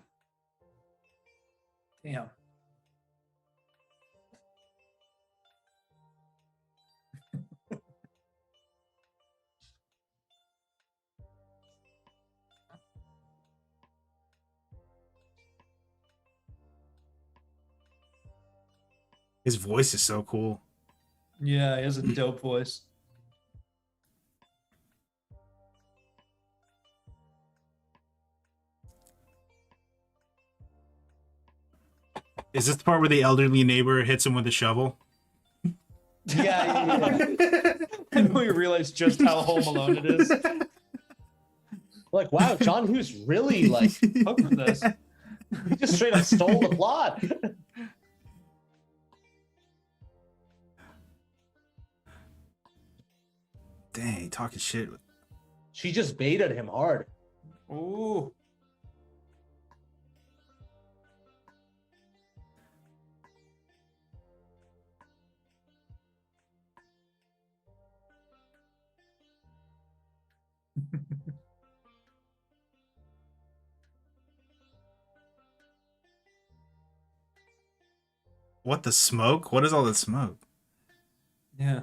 Damn.
His voice is so cool.
Yeah, he has a dope voice.
Is this the part where the elderly neighbor hits him with a shovel?
Yeah.
And we realize just how Home Alone it is.
Like, wow, John Hughes really
hooked from this.
he just straight up stole the plot.
Dang, talking shit.
She just baited him hard.
Ooh.
What, the smoke? What is all the smoke?
Yeah.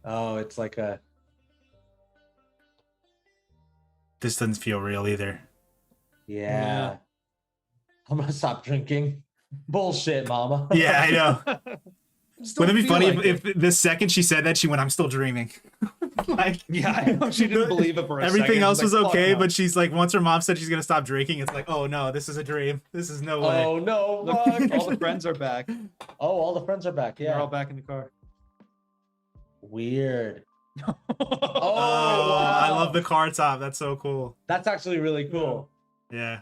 Oh, it's like a.
This doesn't feel real either.
Yeah. I'm gonna stop drinking. Bullshit, mama.
Yeah, I know. Wouldn't it be funny if the second she said that, she went, I'm still dreaming. Like,
yeah, I know. She didn't believe it for a
everything
second.
else
She's
was
like,
okay,
"Fuck no."
but she's like, once her mom said she's gonna stop drinking, it's like, oh no, this is a dream. This is no way.
Oh no,
Look,
fuck.
all the friends are back.
Oh, all the friends are back.
They're all
Yeah.
back in the car.
Weird.
Oh,
wow.
I love the car top. That's so cool.
That's actually really cool.
Yeah.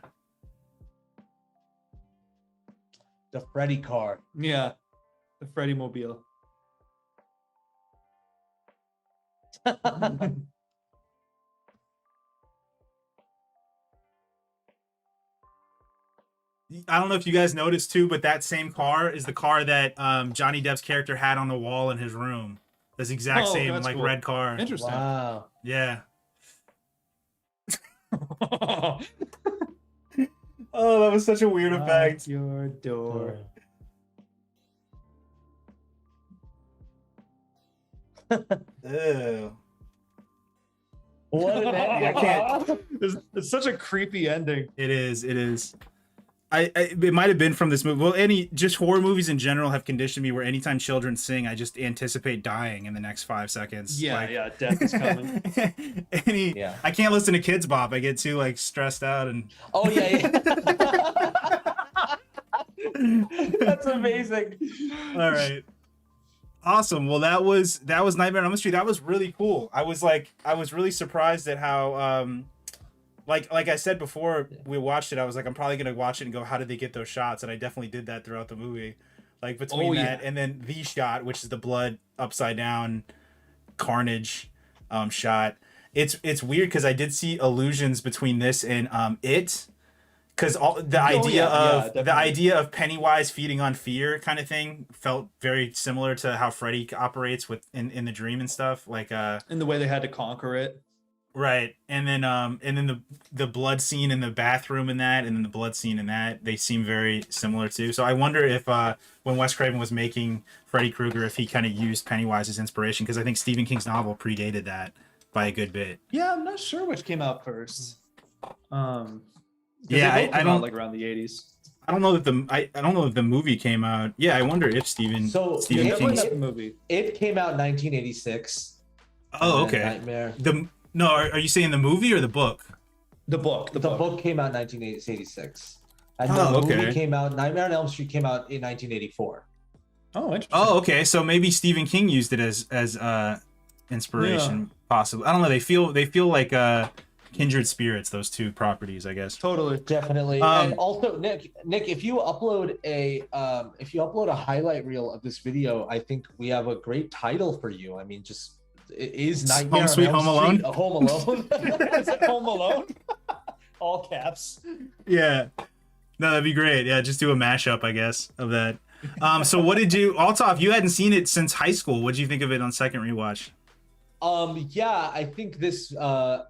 The Freddy car.
Yeah. The Freddy Mobile.
I don't know if you guys noticed too, but that same car is the car that Johnny Depp's character had on the wall in his room. This exact
Oh,
same
that's
like
cool.
red car.
Interesting.
Wow.
Yeah. Oh, that was such a weird effect.
Your door.
Ew.
What an ending.
I can't.
It's such a creepy ending.
It is. It is. it might have been from this movie. Well, just horror movies in general have conditioned me where anytime children sing, I just anticipate dying in the next 5 seconds.
Yeah,
like,
yeah, death is coming.
I can't listen to Kids Bop. I get too like stressed out and.
Oh yeah. That's amazing.
All right. Awesome. Well, that was Nightmare on Elm Street. That was really cool. I was really surprised at how like I said before we watched it, I was like, I'm probably gonna watch it and go, how did they get those shots? And I definitely did that throughout the movie. Like between that and then the shot, which is the blood upside down carnage shot. It's weird because I did see allusions between this and it. Because the idea of Pennywise feeding on fear kind of thing felt very similar to how Freddy operates in the dream and stuff, like
in the way they had to conquer it.
Right. And then the blood scene in the bathroom in that, and then the blood scene in that, they seem very similar too. So I wonder if when Wes Craven was making Freddy Krueger, if he kind of used Pennywise as inspiration, because I think Stephen King's novel predated that by a good bit.
Yeah, I'm not sure which came out first.
Yeah, I don't
like around the 80s.
I don't know if the movie came out. Yeah, I wonder if Stephen King's
movie.
It came out in 1986.
Oh, okay.
Nightmare.
No, are you saying the movie or the book?
The book.
The book came out in 1986. And
the
movie came out. Nightmare on Elm Street came out in 1984.
Oh, interesting.
Oh, okay. So maybe Stephen King used it as inspiration, possibly. I don't know. They feel like kindred spirits. Those two properties, I guess.
Totally,
definitely. And also, Nick, if you upload a highlight reel of this video, I think we have a great title for you. I mean, just. It is Nightmare
Home Sweet Home Alone.
Home Alone.
Is it Home Alone? All caps.
Yeah. No, that'd be great. Yeah, just do a mashup, I guess, of that. So what did you, Althoff, you hadn't seen it since high school. What did you think of it on second rewatch?
Yeah, I think this I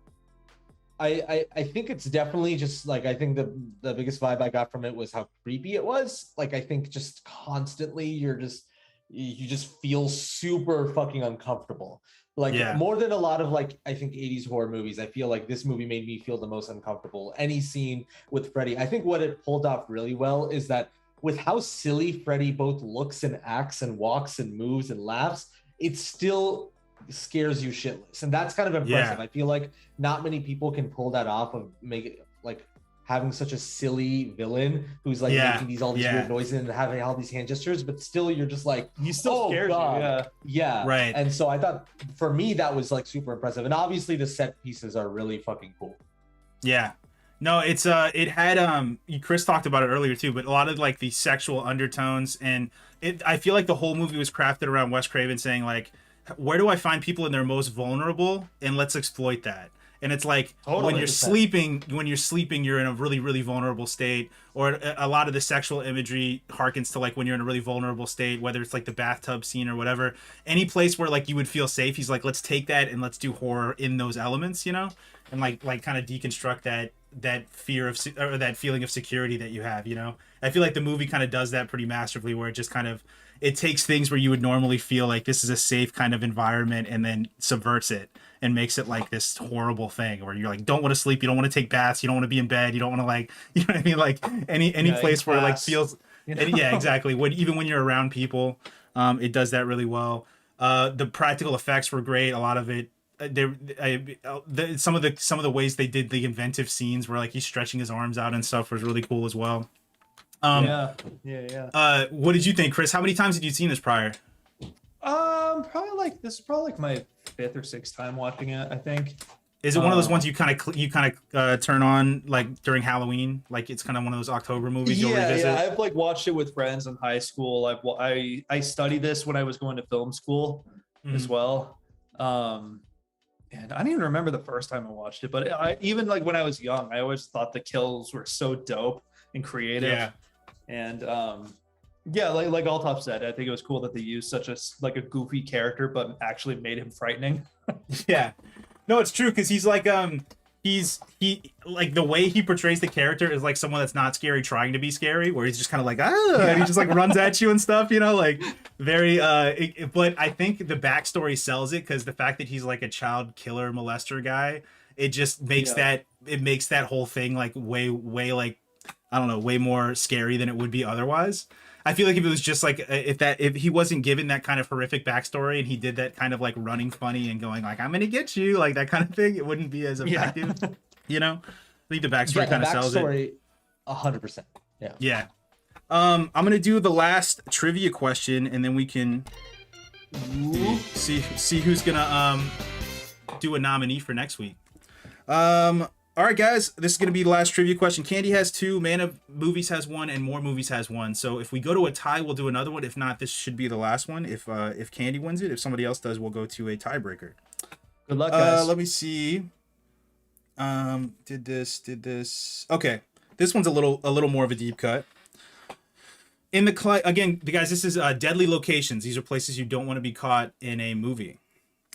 think it's definitely just like, I think the biggest vibe I got from it was how creepy it was. Like, I think just constantly you just feel super fucking uncomfortable. Like more than a lot of like, I think 80s horror movies, I feel like this movie made me feel the most uncomfortable. Any scene with Freddy, I think what it pulled off really well is that with how silly Freddy both looks and acts and walks and moves and laughs, it still scares you shitless. And that's kind of impressive. I feel like not many people can pull that off of make it like having such a silly villain who's like making all these weird noises and having all these hand gestures, but still you're just like,
he still scares you.
Yeah.
Right.
And so I thought for me that was like super impressive. And obviously the set pieces are really fucking cool.
Yeah. No, it's it had Chris talked about it earlier too, but a lot of like the sexual undertones, and I feel like the whole movie was crafted around Wes Craven saying like, where do I find people in their most vulnerable, and let's exploit that. And it's like when you're sleeping, you're in a really, really vulnerable state. Or a lot of the sexual imagery harkens to like when you're in a really vulnerable state, whether it's like the bathtub scene or whatever. Any place where like you would feel safe, he's like, let's take that and let's do horror in those elements, you know, and like kind of deconstruct that fear of or that feeling of security that you have, you know. I feel like the movie kind of does that pretty masterfully, where it just kind of it takes things where you would normally feel like this is a safe kind of environment and then subverts it and makes it like this horrible thing where you're like, don't want to sleep, you don't want to take baths, you don't want to be in bed, you don't want to like, you know what I mean? Like any place where it like feels, you know? Yeah, exactly. Even when you're around people, it does that really well. The practical effects were great. A lot of it, some of the ways they did the inventive scenes where like he's stretching his arms out and stuff was really cool as well.
Yeah.
What did you think, Chris? How many times had you seen this prior?
This is probably like my 5th or 6th time watching it, I think.
Is it one of those ones you kind of turn on like during Halloween? Like it's kind of one of those October movies you'll revisit?
Yeah, I've like watched it with friends in high school. I studied this when I was going to film school as well. And I don't even remember the first time I watched it, but I even like when I was young, I always thought the kills were so dope and creative.
Yeah.
And like Althoff said, I think it was cool that they used such a goofy character, but actually made him frightening.
Yeah, no, it's true because he's like he like the way he portrays the character is like someone that's not scary trying to be scary, where he's just kind of like and he just like runs at you and stuff, you know, like very but I think the backstory sells it because the fact that he's like a child killer molester guy, it just makes that whole thing like way like I don't know, way more scary than it would be otherwise. I feel like if it was just like if he wasn't given that kind of horrific backstory and he did that kind of like running funny and going like I'm gonna get you like that kind of thing, it wouldn't be as effective. You know, I think the backstory kind of sells it.
100%. Yeah.
Yeah. I'm gonna do the last trivia question and then we can see who's gonna do a nominee for next week. All right, guys, this is going to be the last trivia question. Candy has 2, Man of Movies has 1, and More Movies has 1. So if we go to a tie, we'll do another one. If not, this should be the last one. If Candy wins it, if somebody else does, we'll go to a tiebreaker.
Good luck, guys.
Let me see. Did this. Okay, this one's a little more of a deep cut. In the again, guys, this is deadly locations. These are places you don't want to be caught in a movie.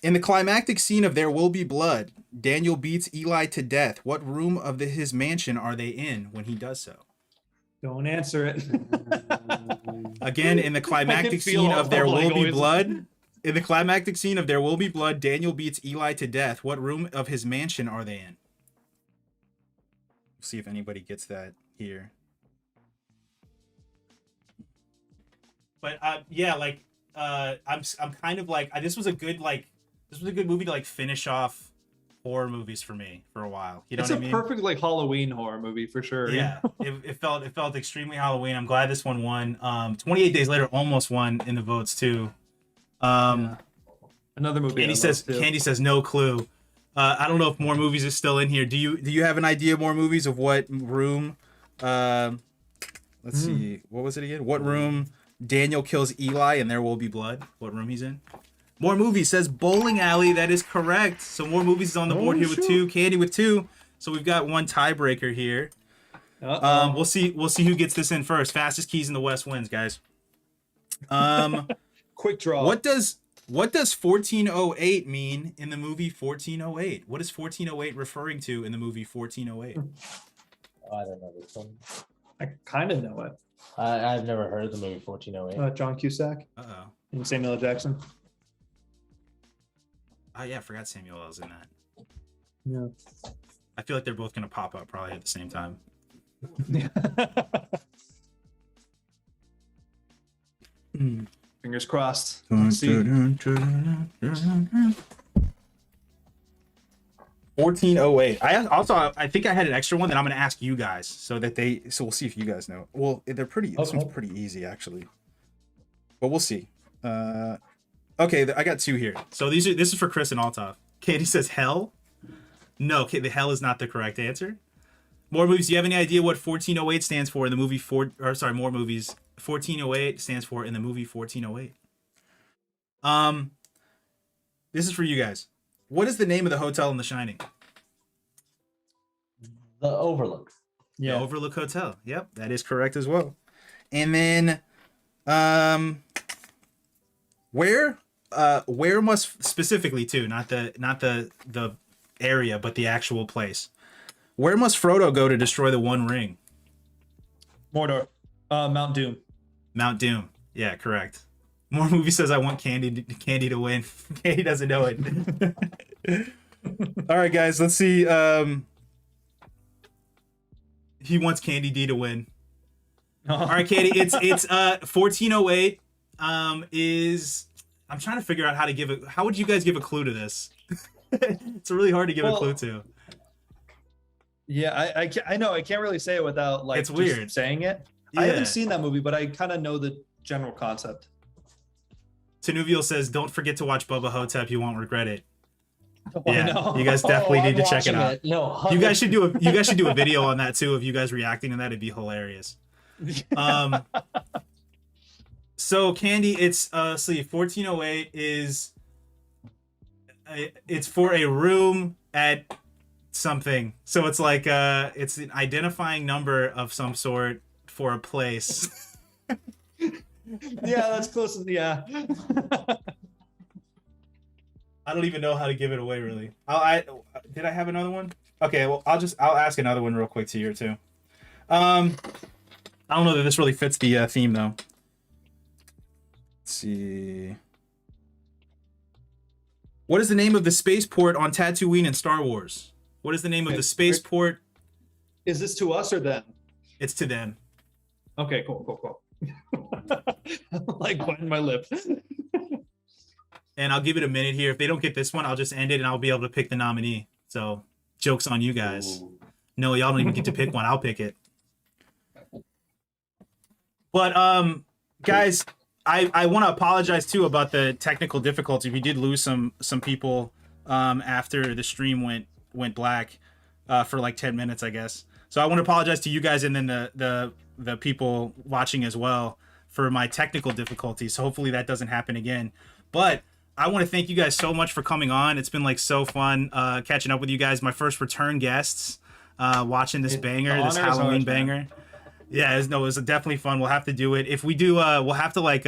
In the climactic scene of There Will Be Blood, Daniel beats Eli to death. What room of his mansion are they in when he does so?
Don't answer it.
Again, in the climactic scene of There Will Be Blood, Daniel beats Eli to death. What room of his mansion are they in? See if anybody gets that here. But yeah, like I'm kind of like this was a good movie to like finish off horror movies for me for a while. You know what I mean?
It's a perfect like Halloween horror movie for sure.
Yeah, it felt extremely Halloween. I'm glad this one won. 28 Days Later almost won in the votes too.
Another movie.
Candy says no clue. I don't know if More Movies is still in here. Do you have an idea, More Movies, of what room? Let's see. What was it again? What room Daniel kills Eli and There Will Be Blood? What room he's in? More Movies says bowling alley. That is correct. So More Movies is on the board here with 2. Candy with 2. So we've got one tiebreaker here. We'll see who gets this in first. Fastest keys in the West wins, guys.
Quick draw.
What does 1408 mean in the movie 1408? What is 1408 referring to in the movie 1408?
I don't know this one.
I kind of know it.
I've never heard of the movie 1408.
John Cusack.
Uh-oh.
And Samuel L. Jackson.
Oh yeah, I forgot Samuel L's in that.
Yeah.
I feel like they're both gonna pop up probably at the same time.
Fingers crossed.
See. 1408. I think I had an extra one that I'm gonna ask you guys so we'll see if you guys know. Well, they're pretty. This one's pretty easy actually, but we'll see. Okay, I got 2 here. So this is for Chris and Altaf. Katie says hell. No, okay, the hell is not the correct answer. More Movies. Do you have any idea what 1408 stands for in the movie More Movies? 1408 stands for in the movie 1408. This is for you guys. What is the name of the hotel in The Shining?
The Overlook.
Yeah, the Overlook Hotel. Yep, that is correct as well. And then, where must specifically too, not the area, but the actual place. Where must Frodo go to destroy the One Ring?
Mordor. Mount Doom.
Mount Doom. Yeah, correct. More Movie says I want Candy to win. Candy doesn't know it. All right, guys, let's see. He wants Candy D to win. All right, Candy, it's 1408 is I'm trying to figure out how to give it. How would you guys give a clue to this? It's really hard to give a clue to.
Yeah, I know. I can't really say it without like
it's weird
saying it.
Yeah.
I haven't seen that movie, but I kind of know the general concept.
Tanuvial says, "Don't forget to watch Bubba Hotep. You won't regret it."
Oh,
yeah, you guys definitely need to check it out.
No,
you guys should do a video on that too of you guys reacting to that. It'd be hilarious. So Candy, it's 1408 is it's for a room at something. So it's like it's an identifying number of some sort for a place.
Yeah, that's close. Yeah.
I don't even know how to give it away really. Did I have another one? Okay, well I'll ask another one real quick to you too. I don't know that this really fits the theme though. Let's see. What is the name of the spaceport on Tatooine in Star Wars? What is the name of the spaceport?
Is this to us or them?
It's to them.
Okay, cool. Like biting my lip.
And I'll give it a minute here. If they don't get this one, I'll just end it and I'll be able to pick the nominee. So, joke's on you guys.
Ooh.
No, y'all don't even get to pick one. I'll pick it. But guys, I want to apologize too about the technical difficulty. We did lose some people after the stream went black for like 10 minutes, I guess. So I want to apologize to you guys and then the people watching as well for my technical difficulties. So hopefully that doesn't happen again. But I want to thank you guys so much for coming on. It's been like so fun catching up with you guys. My first return guests watching this banger, this Halloween banger. Yeah, it was definitely fun. We'll have to do it. If we do, we'll have to like,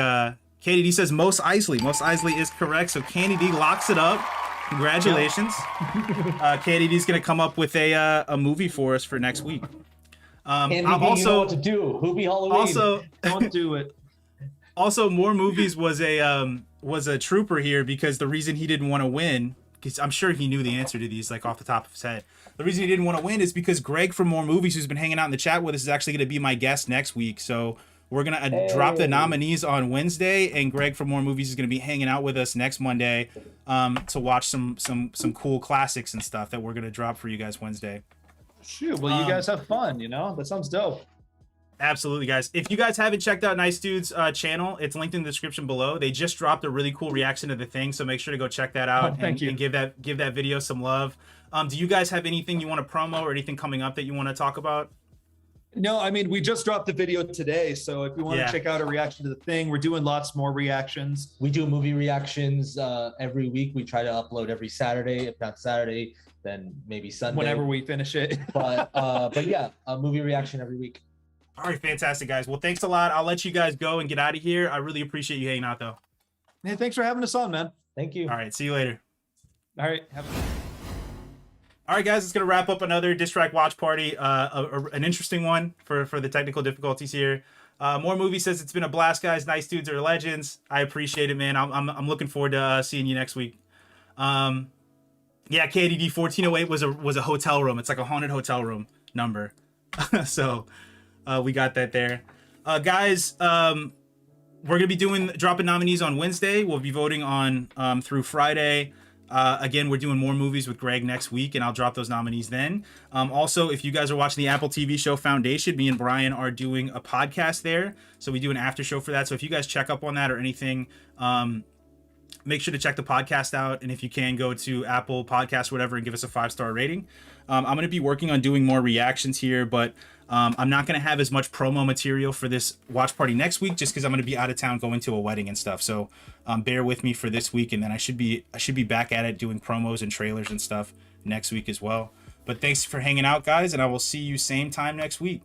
Katie D says Most Isley. Most Isley is correct. So Candy D locks it up. Congratulations. Katie D's going to come up with a movie for us for next week.
Candy
I'm
D,
also,
you know what to do. Hoopy Halloween.
Also,
Don't do it.
Also, More Movies was a trooper here because the reason he didn't want to win, because I'm sure he knew the answer to these like off the top of his head. The reason he didn't want to win is because Greg from More Movies, who's been hanging out in the chat with us, is actually going to be my guest next week. So we're going to drop the nominees on Wednesday, and Greg from More Movies is going to be hanging out with us next Monday to watch some cool classics and stuff that we're going to drop for you guys Wednesday.
Shoot, well, you guys have fun, that sounds dope.
Absolutely, guys. If you guys haven't checked out Nice Dude's channel, it's linked in the description below. They just dropped a really cool reaction to the thing, so make sure to go check that out and give that video some love. Do you guys have anything you want to promo or anything coming up that you want to talk about?
No, I mean, we just dropped the video today, so if you want to check out a reaction to the thing, we're doing lots more reactions.
We do movie reactions every week. We try to upload every Saturday. If not Saturday, then maybe Sunday.
Whenever we finish it.
but yeah, a movie reaction every week.
All right, fantastic, guys. Well, thanks a lot. I'll let you guys go and get out of here. I really appreciate you hanging out, though.
Hey, thanks for having us on, man.
Thank you.
All right, see you later.
All right.
All right, guys, it's going to wrap up another DisTract watch party. An interesting one for the technical difficulties here. More Movie says it's been a blast, guys. Nice Dudes are legends. I appreciate it, man. I'm looking forward to seeing you next week. Yeah, KDD 1408 was a hotel room. It's like a haunted hotel room number. So we got that there. Guys, we're going to be dropping nominees on Wednesday. We'll be voting on through Friday. Again, we're doing More Movies with Greg next week, and I'll drop those nominees then. Also, if you guys are watching the Apple TV show Foundation, me and Brian are doing a podcast there. So we do an after show for that. So if you guys check up on that or anything, make sure to check the podcast out. And if you can, go to Apple Podcasts, whatever, and give us a 5-star rating. I'm going to be working on doing more reactions here, but I'm not going to have as much promo material for this watch party next week just because I'm going to be out of town going to a wedding and stuff. So bear with me for this week, and then I should be back at it doing promos and trailers and stuff next week as well. But thanks for hanging out, guys, and I will see you same time next week.